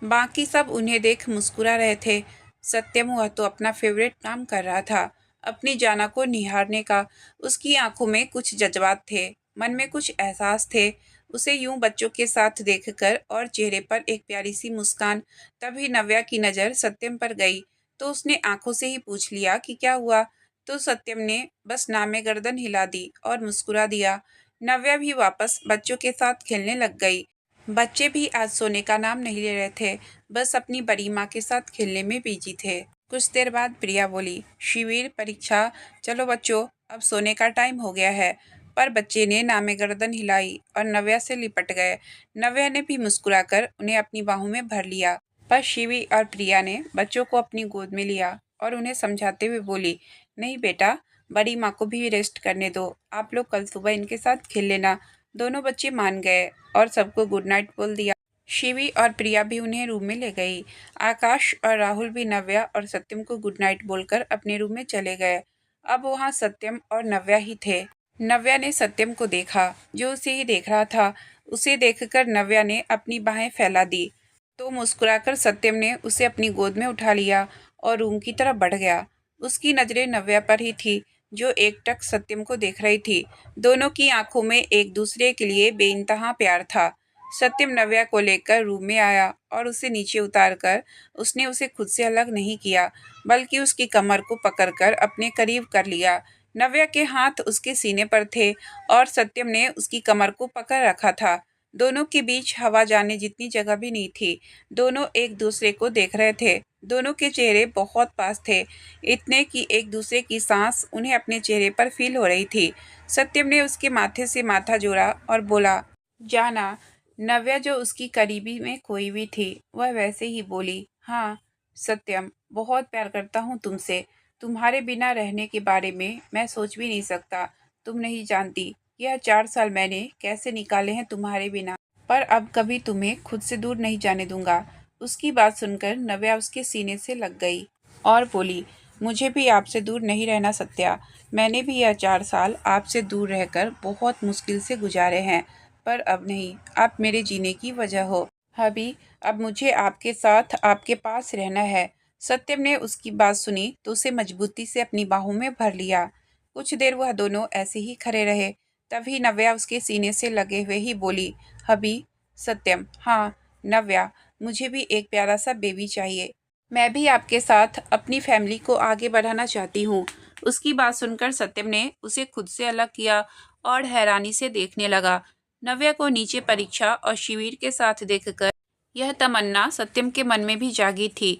बाकी सब उन्हें देख मुस्कुरा रहे थे। सत्यम, वह तो अपना फेवरेट काम कर रहा था। अपनी जाना को निहारने का। उसकी आंखों में कुछ जज्बात थे, मन में कुछ एहसास थे। उसे यूं बच्चों के साथ देखकर और चेहरे पर एक प्यारी सी मुस्कान। तभी नव्या की नज़र सत्यम पर गई तो उसने आंखों से ही पूछ लिया कि क्या हुआ। तो सत्यम ने बस नामे गर्दन हिला दी और मुस्कुरा दिया। नव्या भी वापस बच्चों के साथ खेलने लग गई। बच्चे भी आज सोने का नाम नहीं ले रहे थे, बस अपनी बड़ी माँ के साथ खेलने में बिजी थे। कुछ देर बाद प्रिया बोली, शिविर परीक्षा, चलो बच्चों अब सोने का टाइम हो गया है। पर बच्चे ने नामे गर्दन हिलाई और नव्या से लिपट गए। नव्या ने भी मुस्कुराकर उन्हें अपनी बाहों में भर लिया। पर शिवी और प्रिया ने बच्चों को अपनी गोद में लिया और उन्हें समझाते हुए बोली, नहीं बेटा, बड़ी माँ को भी रेस्ट करने दो, आप लोग कल सुबह इनके साथ खेल लेना। दोनों बच्चे मान गए और सबको गुड नाइट बोल दिया। शिवी और प्रिया भी उन्हें रूम में ले गई। आकाश और राहुल भी नव्या और सत्यम को गुड नाइट बोलकर अपने रूम में चले गए। अब वहाँ सत्यम और नव्या ही थे। नव्या ने सत्यम को देखा, जो उसे ही देख रहा था। उसे देखकर नव्या ने अपनी बाहें फैला दी तो मुस्कुराकर सत्यम ने उसे अपनी गोद में उठा लिया और रूम की तरफ बढ़ गया। उसकी नजरें नव्या पर ही थी, जो एकटक सत्यम को देख रही थी। दोनों की आंखों में एक दूसरे के लिए बेइंतहा प्यार था। सत्यम नव्या को लेकर रूम में आया और उसे नीचे उतारकर उसने उसे खुद से अलग नहीं किया, बल्कि उसकी कमर को पकड़कर अपने करीब कर लिया। नव्या के हाथ उसके सीने पर थे और सत्यम ने उसकी कमर को पकड़ रखा था। दोनों के बीच हवा जाने जितनी जगह भी नहीं थी। दोनों एक दूसरे को देख रहे थे। दोनों के चेहरे बहुत पास थे, इतने कि एक दूसरे की सांस उन्हें अपने चेहरे पर फील हो रही थी। सत्यम ने उसके माथे से माथा जोड़ा और बोला, जाना। नव्या जो उसकी करीबी में खोई हुई थी, वह वैसे ही बोली, हाँ सत्यम, बहुत प्यार करता हूँ तुमसे। तुम्हारे बिना रहने के बारे में मैं सोच भी नहीं सकता। तुम नहीं जानती यह 4 साल मैंने कैसे निकाले हैं तुम्हारे बिना। पर अब कभी तुम्हें खुद से दूर नहीं जाने दूंगा। उसकी बात सुनकर नव्या उसके सीने से लग गई और बोली, मुझे भी आपसे दूर नहीं रहना सत्या। मैंने भी यह 4 साल आपसे दूर रहकर बहुत मुश्किल से गुजारे हैं, पर अब नहीं, आप मेरे जीने की वजह हो। अभी अब मुझे आपके साथ आपके पास रहना है। सत्यम ने उसकी बात सुनी तो उसे मजबूती से अपनी बाहों में भर लिया। कुछ देर वह दोनों ऐसे ही खड़े रहे। तभी नव्या उसके सीने से लगे हुए ही बोली, हबी। सत्यम, हाँ नव्या, मुझे भी एक प्यारा सा बेबी चाहिए। मैं भी आपके साथ अपनी फैमिली को आगे बढ़ाना चाहती हूँ। उसकी बात सुनकर सत्यम ने उसे खुद से अलग किया और हैरानी से देखने लगा। नव्या को नीचे परीक्षा और शिविर के साथ देखकर यह तमन्ना सत्यम के मन में भी जागी थी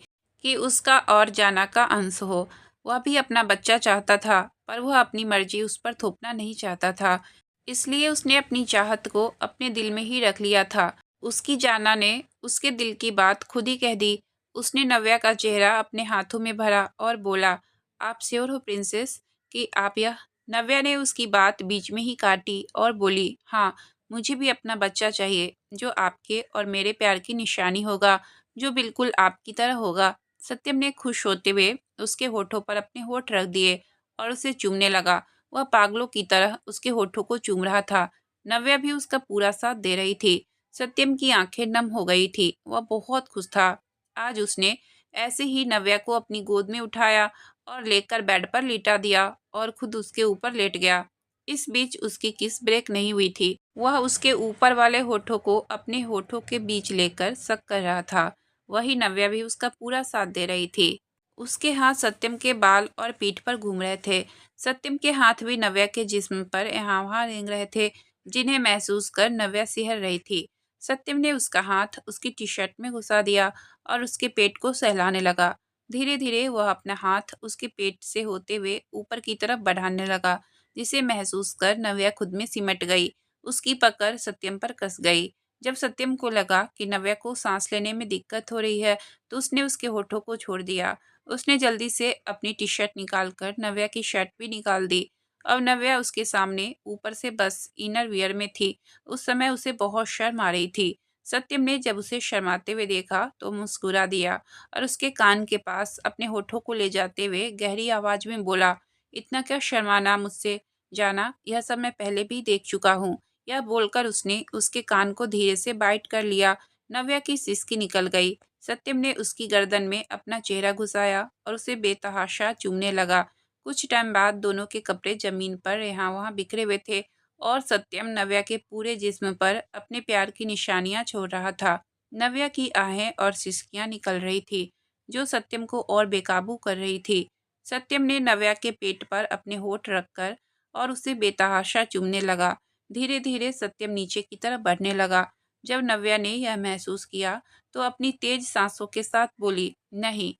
कि उसका और जाना का अंश हो। वह भी अपना बच्चा चाहता था, पर वह अपनी मर्जी उस पर थोपना नहीं चाहता था। इसलिए उसने अपनी चाहत को अपने दिल में ही रख लिया था। उसकी जाना ने उसके दिल की बात खुद ही कह दी। उसने नव्या का चेहरा अपने हाथों में भरा और बोला, आप श्योर हो प्रिंसेस कि आप यह। नव्या ने उसकी बात बीच में ही काटी और बोली, हाँ, मुझे भी अपना बच्चा चाहिए, जो आपके और मेरे प्यार की निशानी होगा, जो बिल्कुल आपकी तरह होगा। सत्यम ने खुश होते हुए उसके होठों पर अपने होठ रख दिए और उसे चूमने लगा। वह पागलों की तरह उसके होठों को चूम रहा था। नव्या भी उसका पूरा साथ दे रही थी। सत्यम की आंखें नम हो गई थी। वह बहुत खुश था। आज उसने ऐसे ही नव्या को अपनी गोद में उठाया और लेकर बेड पर लिटा दिया और खुद उसके ऊपर लेट गया। इस बीच उसकी किस ब्रेक नहीं हुई थी। वह उसके ऊपर वाले होठों को अपने होठों के बीच लेकर सक कर रहा था। वही नव्या भी उसका पूरा साथ दे रही थी। उसके हाथ सत्यम के बाल और पीठ पर घूम रहे थे। सत्यम के हाथ भी नव्या के जिस्म पर यहाँ वहाँ रेंग रहे थे, जिन्हें महसूस कर नव्या सिहर रही थी। सत्यम ने उसका हाथ उसकी टी शर्ट में घुसा दिया और उसके पेट को सहलाने लगा। धीरे धीरे वह अपना हाथ उसके पेट से होते हुए ऊपर की तरफ बढ़ाने लगा, जिसे महसूस कर नव्या खुद में सिमट गई। उसकी पकड़ सत्यम पर कस गई। जब सत्यम को लगा कि नव्या को सांस लेने में दिक्कत हो रही है, तो उसने उसके होठों को छोड़ दिया। उसने जल्दी से अपनी टी शर्ट निकालकर नव्या की शर्ट भी निकाल दी। अब नव्या उसके सामने ऊपर से बस इनर वियर में थी। उस समय उसे बहुत शर्म आ रही थी। सत्यम ने जब उसे शर्माते हुए देखा तो मुस्कुरा दिया और उसके कान के पास अपने होठों को ले जाते हुए गहरी आवाज में बोला, इतना क्या शर्माना मुझसे, जाना, यह सब मैं पहले भी देख चुका हूँ। यह बोलकर उसने उसके कान को धीरे से बाइट कर लिया। नव्या की सिसकी निकल गई। सत्यम ने उसकी गर्दन में अपना चेहरा घुसाया और उसे बेतहाशा चूमने लगा। कुछ टाइम बाद दोनों के कपड़े जमीन पर यहाँ वहाँ बिखरे हुए थे और सत्यम नव्या के पूरे जिस्म पर अपने प्यार की निशानियां छोड़ रहा था। नव्या की आहें और सिसकियां निकल रही थी, जो सत्यम को और बेकाबू कर रही थी। सत्यम ने नव्या के पेट पर अपने होठ रखकर और उसे बेतहाशा चूमने लगा। धीरे धीरे सत्यम नीचे की तरफ बढ़ने लगा। जब नव्या ने यह महसूस किया तो अपनी तेज सांसों के साथ बोली, नहीं।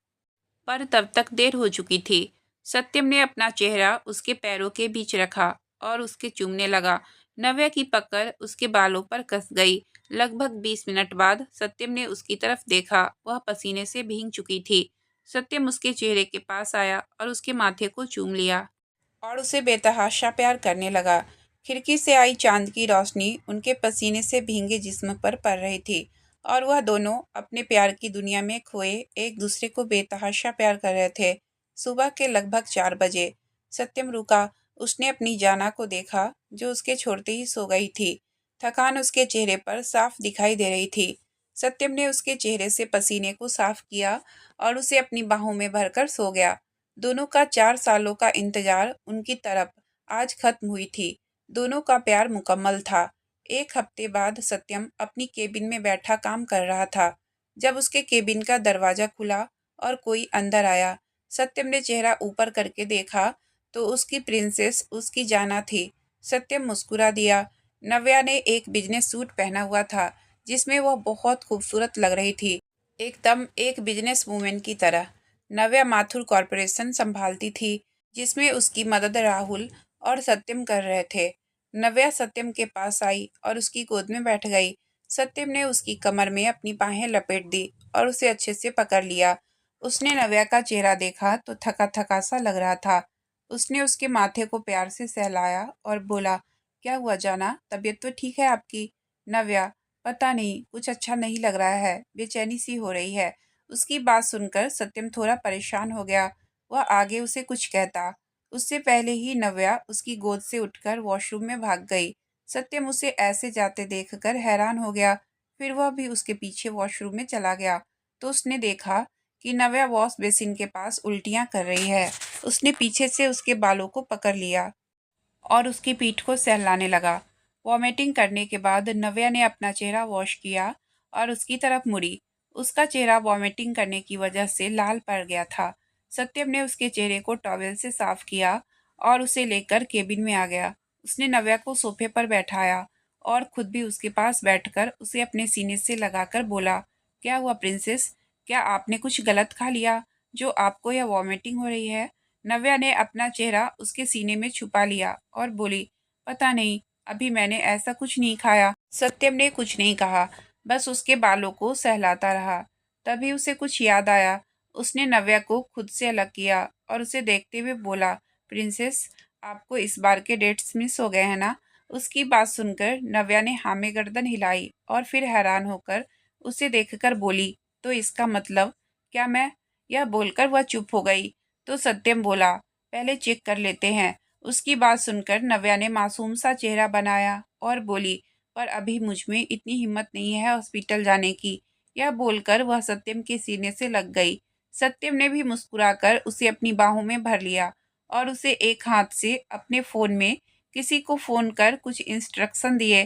पर तब तक देर हो चुकी थी। सत्यम ने अपना चेहरा उसके पैरों के बीच रखा और उसके चूमने लगा। नव्या की पकड़ उसके बालों पर कस गई। लगभग 20 मिनट बाद सत्यम ने उसकी तरफ देखा। वह पसीने से भीग चुकी थी। सत्यम उसके चेहरे के पास आया और उसके माथे को चूम लिया और उसे बेतहाशा प्यार करने लगा। खिड़की से आई चांद की रोशनी उनके पसीने से भीगे जिस्म पर पड़ रही थी और वह दोनों अपने प्यार की दुनिया में खोए एक दूसरे को बेतहाशा प्यार कर रहे थे। सुबह के लगभग 4 बजे सत्यम रुका। उसने अपनी जाना को देखा, जो उसके छोड़ते ही सो गई थी। थकान उसके चेहरे पर साफ दिखाई दे रही थी। सत्यम ने उसके चेहरे से पसीने को साफ किया और उसे अपनी बाहों में भरकर सो गया। दोनों का 4 सालों का इंतजार उनकी तरफ आज खत्म हुई थी। दोनों का प्यार मुकम्मल था। एक हफ्ते बाद सत्यम अपनी केबिन में बैठा काम कर रहा था, जब उसके केबिन का दरवाजा खुला और कोई अंदर आया। सत्यम ने चेहरा ऊपर करके देखा तो उसकी प्रिंसेस उसकी जाना थी। सत्यम मुस्कुरा दिया। नव्या ने एक बिजनेस सूट पहना हुआ था, जिसमें वह बहुत खूबसूरत लग रही थी, एकदम एक बिजनेस वूमेन की तरह। नव्या माथुर कॉरपोरेशन संभालती थी, जिसमें उसकी मदद राहुल और सत्यम कर रहे थे। नव्या सत्यम के पास आई और उसकी गोद में बैठ गई। सत्यम ने उसकी कमर में अपनी बाहें लपेट दी और उसे अच्छे से पकड़ लिया। उसने नव्या का चेहरा देखा तो थका थका सा लग रहा था। उसने उसके माथे को प्यार से सहलाया और बोला, क्या हुआ जाना, तबीयत तो ठीक है आपकी? नव्या, पता नहीं, कुछ अच्छा नहीं लग रहा है, बेचैनी सी हो रही है। उसकी बात सुनकर सत्यम थोड़ा परेशान हो गया। वह आगे उसे कुछ कहता, उससे पहले ही नव्या उसकी गोद से उठकर वॉशरूम में भाग गई। सत्यम उसे ऐसे जाते देखकर हैरान हो गया। फिर वह भी उसके पीछे वॉशरूम में चला गया तो उसने देखा कि नव्या वॉश बेसिन के पास उल्टियां कर रही है। उसने पीछे से उसके बालों को पकड़ लिया और उसकी पीठ को सहलाने लगा। वॉमिटिंग करने के बाद नव्या ने अपना चेहरा वॉश किया और उसकी तरफ मुड़ी। उसका चेहरा वॉमिटिंग करने की वजह से लाल पड़ गया था। सत्यम ने उसके चेहरे को टॉवेल से साफ किया और उसे लेकर केबिन में आ गया। उसने नव्या को सोफे पर बैठाया और खुद भी उसके पास बैठकर उसे अपने सीने से लगाकर बोला, क्या हुआ प्रिंसेस? क्या आपने कुछ गलत खा लिया जो आपको यह वॉमिटिंग हो रही है? नव्या ने अपना चेहरा उसके सीने में छुपा लिया और बोली, पता नहीं, अभी मैंने ऐसा कुछ नहीं खाया। सत्यम ने कुछ नहीं कहा, बस उसके बालों को सहलाता रहा। तभी उसे कुछ याद आया। उसने नव्या को खुद से अलग किया और उसे देखते हुए बोला, प्रिंसेस, आपको इस बार के डेट्स मिस हो गए हैं ना? उसकी बात सुनकर नव्या ने हाँ में गर्दन हिलाई और फिर हैरान होकर उसे देखकर बोली, तो इसका मतलब क्या मैं? यह बोलकर वह चुप हो गई। तो सत्यम बोला, पहले चेक कर लेते हैं। उसकी बात सुनकर नव्या ने मासूम सा चेहरा बनाया और बोली, पर अभी मुझ में इतनी हिम्मत नहीं है हॉस्पिटल जाने की। यह बोलकर वह सत्यम के सीने से लग गई। सत्यम ने भी मुस्कुराकर उसे अपनी बाहों में भर लिया और उसे एक हाथ से अपने फोन में किसी को फोन कर कुछ इंस्ट्रक्शन दिए।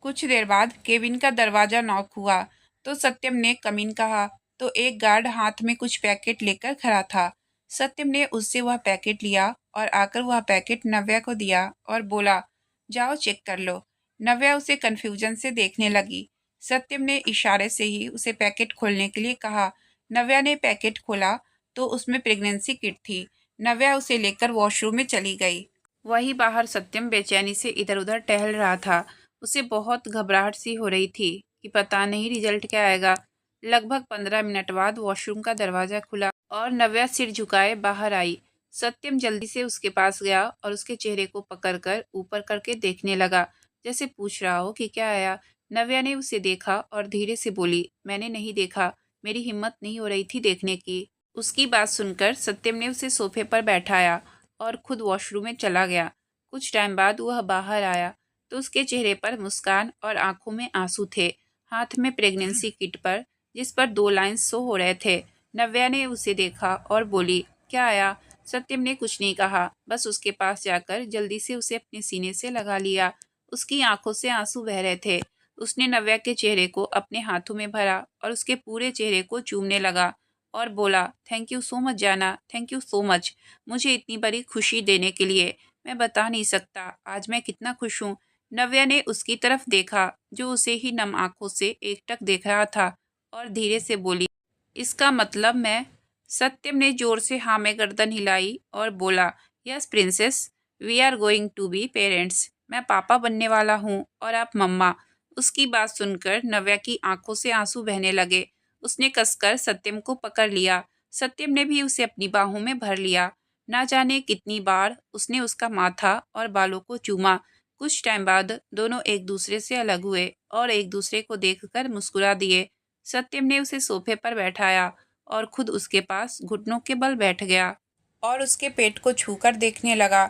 कुछ देर बाद केबिन का दरवाजा नॉक हुआ तो सत्यम ने कमीन कहा तो एक गार्ड हाथ में कुछ पैकेट लेकर खड़ा था। सत्यम ने उससे वह पैकेट लिया और आकर वह पैकेट नव्या को दिया और बोला, जाओ चेक कर लो। नव्या उसे कन्फ्यूजन से देखने लगी। सत्यम ने इशारे से ही उसे पैकेट खोलने के लिए कहा। नव्या ने पैकेट खोला तो उसमें प्रेगनेंसी किट थी। नव्या उसे लेकर वॉशरूम में चली गई। वहीं बाहर सत्यम बेचैनी से इधर उधर टहल रहा था। उसे बहुत घबराहट सी हो रही थी कि पता नहीं रिजल्ट क्या आएगा। लगभग 15 मिनट बाद वॉशरूम का दरवाजा खुला और नव्या सिर झुकाए बाहर आई। सत्यम जल्दी से उसके पास गया और उसके चेहरे को पकड़कर ऊपर करके देखने लगा, जैसे पूछ रहा हो कि क्या आया। नव्या ने उसे देखा और धीरे से बोली, मैंने नहीं देखा, मेरी हिम्मत नहीं हो रही थी देखने की। उसकी बात सुनकर सत्यम ने उसे सोफे पर बैठाया और खुद वॉशरूम में चला गया। कुछ टाइम बाद वह बाहर आया तो उसके चेहरे पर मुस्कान और आंखों में आंसू थे। हाथ में प्रेगनेंसी किट पर, जिस पर 2 लाइन शो हो रहे थे। नव्या ने उसे देखा और बोली, क्या आया? सत्यम ने कुछ नहीं कहा, बस उसके पास जाकर जल्दी से उसे अपने सीने से लगा लिया। उसकी आंखों से आंसू बह रहे थे। उसने नव्या के चेहरे को अपने हाथों में भरा और उसके पूरे चेहरे को चूमने लगा और बोला, थैंक यू सो मच जाना, थैंक यू सो मच, मुझे इतनी बड़ी खुशी देने के लिए। मैं बता नहीं सकता आज मैं कितना खुश हूँ। नव्या ने उसकी तरफ देखा, जो उसे ही नम आंखों से एकटक देख रहा था, और धीरे से बोली, इसका मतलब मैं। सत्यम ने जोर से हाँ में गर्दन हिलाई और बोला, yes princess, we are going to be parents. मैं पापा बनने वाला हूँ और आप मम्मा। उसकी बात सुनकर नव्या की आंखों से आंसू बहने लगे। उसने कसकर सत्यम को पकड़ लिया। सत्यम ने भी उसे अपनी बाहों में भर लिया। ना जाने कितनी बार उसने उसका माथा और बालों को चूमा। कुछ टाइम बाद दोनों एक दूसरे से अलग हुए और एक दूसरे को देखकर मुस्कुरा दिए। सत्यम ने उसे सोफे पर बैठाया और खुद उसके पास घुटनों के बल बैठ गया और उसके पेट को छूकर देखने लगा।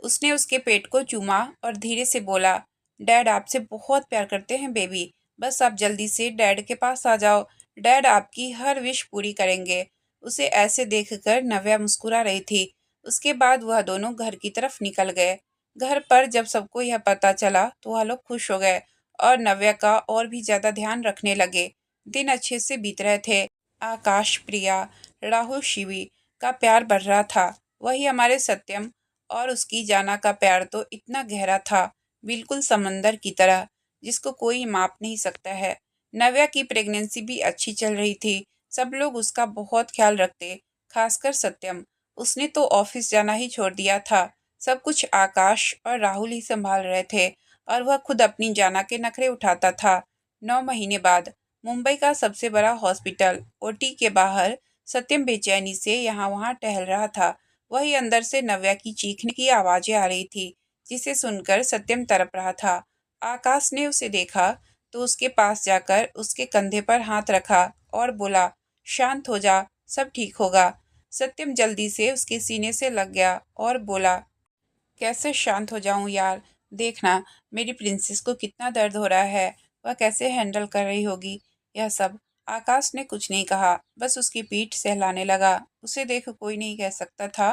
उसने उसके पेट को चूमा और धीरे से बोला, डैड आपसे बहुत प्यार करते हैं बेबी, बस आप जल्दी से डैड के पास आ जाओ। डैड आपकी हर विश पूरी करेंगे। उसे ऐसे देखकर नव्या मुस्कुरा रही थी। उसके बाद वह दोनों घर की तरफ निकल गए। घर पर जब सबको यह पता चला तो वह लोग खुश हो गए और नव्या का और भी ज्यादा ध्यान रखने लगे। दिन अच्छे से बीत रहे थे। आकाश, प्रिया, राहुल, शिवी का प्यार बढ़ रहा था। वही हमारे सत्यम और उसकी जाना का प्यार तो इतना गहरा था, बिल्कुल समंदर की तरह, जिसको कोई माप नहीं सकता है। नव्या की प्रेगनेंसी भी अच्छी चल रही थी। सब लोग उसका बहुत ख्याल रखते, खासकर सत्यम। उसने तो ऑफिस जाना ही छोड़ दिया था। सब कुछ आकाश और राहुल ही संभाल रहे थे और वह खुद अपनी जाना के नखरे उठाता था। 9 महीने बाद मुंबई का सबसे बड़ा हॉस्पिटल ओटी के बाहर सत्यम बेचैनी से यहाँ वहाँ टहल रहा था। वही अंदर से नव्या की चीखने की आवाजें आ रही थी, जिसे सुनकर सत्यम तड़प रहा था। आकाश ने उसे देखा तो उसके पास जाकर उसके कंधे पर हाथ रखा और बोला, शांत हो जा, सब ठीक होगा। सत्यम जल्दी से उसके सीने से लग गया और बोला, कैसे शांत हो जाऊं यार, देखना मेरी प्रिंसेस को कितना दर्द हो रहा है, वह कैसे हैंडल कर रही होगी यह सब। आकाश ने कुछ नहीं कहा, बस उसकी पीठ सहलाने लगा। उसे देख कोई नहीं कह सकता था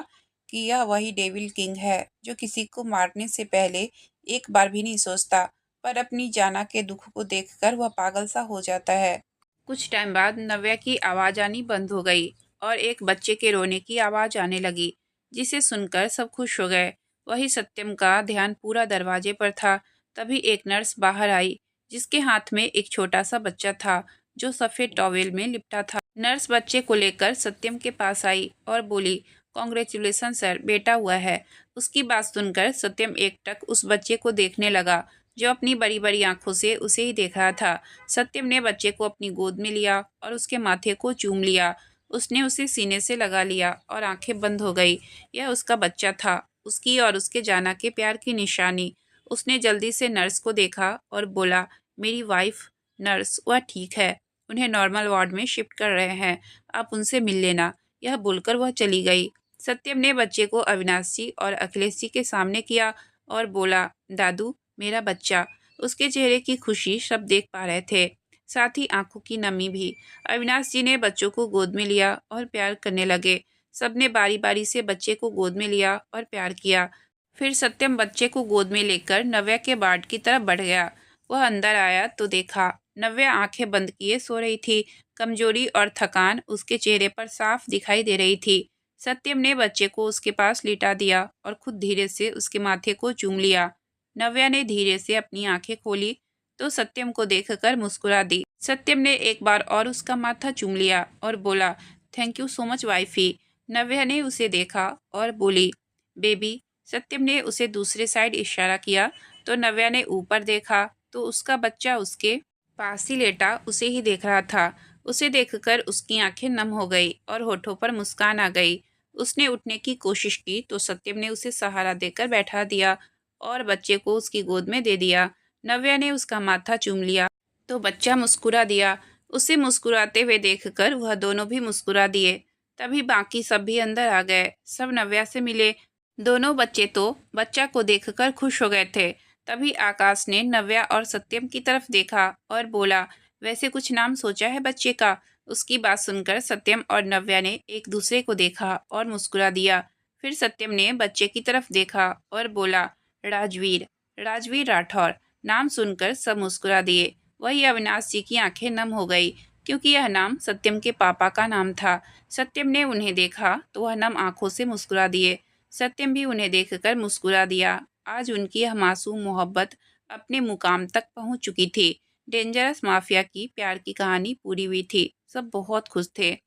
कि यह वही डेविल किंग है जो किसी को मारने से पहले एक बार भी नहीं सोचता, पर अपनी जाना के दुख को देखकर वह पागल सा हो जाता है। कुछ टाइम बाद नव्या की आवाज आनी बंद हो गई और एक बच्चे के रोने की आवाज आने लगी, जिसे सुनकर सब खुश हो गए। वही सत्यम का ध्यान पूरा दरवाजे पर था। तभी एक नर्स बाहर आई, जिसके हाथ में एक छोटा सा बच्चा था, जो सफेद टॉवेल में लिपटा था। नर्स बच्चे को लेकर सत्यम के पास आई और बोली, कॉन्ग्रेचुलेसन सर, बेटा हुआ है। उसकी बात सुनकर सत्यम एकटक उस बच्चे को देखने लगा, जो अपनी बड़ी बड़ी आंखों से उसे ही देख रहा था। सत्यम ने बच्चे को अपनी गोद में लिया और उसके माथे को चूम लिया। उसने उसे सीने से लगा लिया और आंखें बंद हो गई। यह उसका बच्चा था, उसकी और उसके जाना के प्यार की निशानी। उसने जल्दी से नर्स को देखा और बोला, मेरी वाइफ। नर्स, वह ठीक है, उन्हें नॉर्मल वार्ड में शिफ्ट कर रहे हैं, आप उनसे मिल लेना। यह बोलकर वह चली गई। सत्यम ने बच्चे को अविनाश जी और अखिलेश जी के सामने किया और बोला, दादू, मेरा बच्चा। उसके चेहरे की खुशी सब देख पा रहे थे, साथ ही आंखों की नमी भी। अविनाश जी ने बच्चों को गोद में लिया और प्यार करने लगे। सबने बारी बारी से बच्चे को गोद में लिया और प्यार किया। फिर सत्यम बच्चे को गोद में लेकर नव्या के वार्ड की तरफ बढ़ गया। वह अंदर आया तो देखा नव्या आंखें बंद किए सो रही थी। कमजोरी और थकान उसके चेहरे पर साफ दिखाई दे रही थी। सत्यम ने बच्चे को उसके पास लिटा दिया और खुद धीरे से उसके माथे को चूम लिया। नव्या ने धीरे से अपनी आंखें खोली तो सत्यम को देखकर मुस्कुरा दी। सत्यम ने एक बार और उसका माथा चूम लिया और बोला, thank you so much wifey. Navya ने उसे देखा और बोली, बेबी। सत्यम ने उसे दूसरे साइड इशारा किया तो नव्या ने ऊपर देखा तो उसका बच्चा उसके पास ही लेटा उसे ही देख रहा था। उसे देखकर उसकी आंखें नम हो गई और होठों पर मुस्कान आ गई। उसने उठने की कोशिश की तो सत्यम ने उसे सहारा देकर बैठा दिया और बच्चे को उसकी गोद में दे दिया। नव्या ने उसका माथा चूम लिया तो बच्चा मुस्कुरा दिया। उसे मुस्कुराते हुए देखकर वह दोनों भी मुस्कुरा दिए। तभी बाकी सब भी अंदर आ गए। सब नव्या से मिले। दोनों बच्चे तो बच्चा को देखकर खुश हो गए थे। तभी आकाश ने नव्या और सत्यम की तरफ देखा और बोला, वैसे कुछ नाम सोचा है बच्चे का? उसकी बात सुनकर सत्यम और नव्या ने एक दूसरे को देखा और मुस्कुरा दिया। फिर सत्यम ने बच्चे की तरफ देखा और बोला, राजवीर। राजवीर राठौर। नाम सुनकर सब मुस्कुरा दिए। वही अविनाश जी की आंखें नम हो गई, क्योंकि यह नाम सत्यम के पापा का नाम था। सत्यम ने उन्हें देखा तो वह नम आंखों से मुस्कुरा दिए। सत्यम भी उन्हें देखकर मुस्कुरा दिया। आज उनकी यह मासूम मोहब्बत अपने मुकाम तक पहुंच चुकी थी। डेंजरस माफिया की प्यार की कहानी पूरी हुई थी। सब बहुत खुश थे।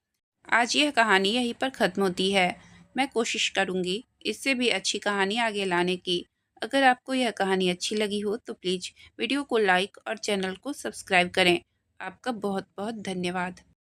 आज यह कहानी यहीं पर ख़त्म होती है। मैं कोशिश करूँगी इससे भी अच्छी कहानी आगे लाने की। अगर आपको यह कहानी अच्छी लगी हो तो प्लीज़ वीडियो को लाइक और चैनल को सब्सक्राइब करें। आपका बहुत बहुत धन्यवाद।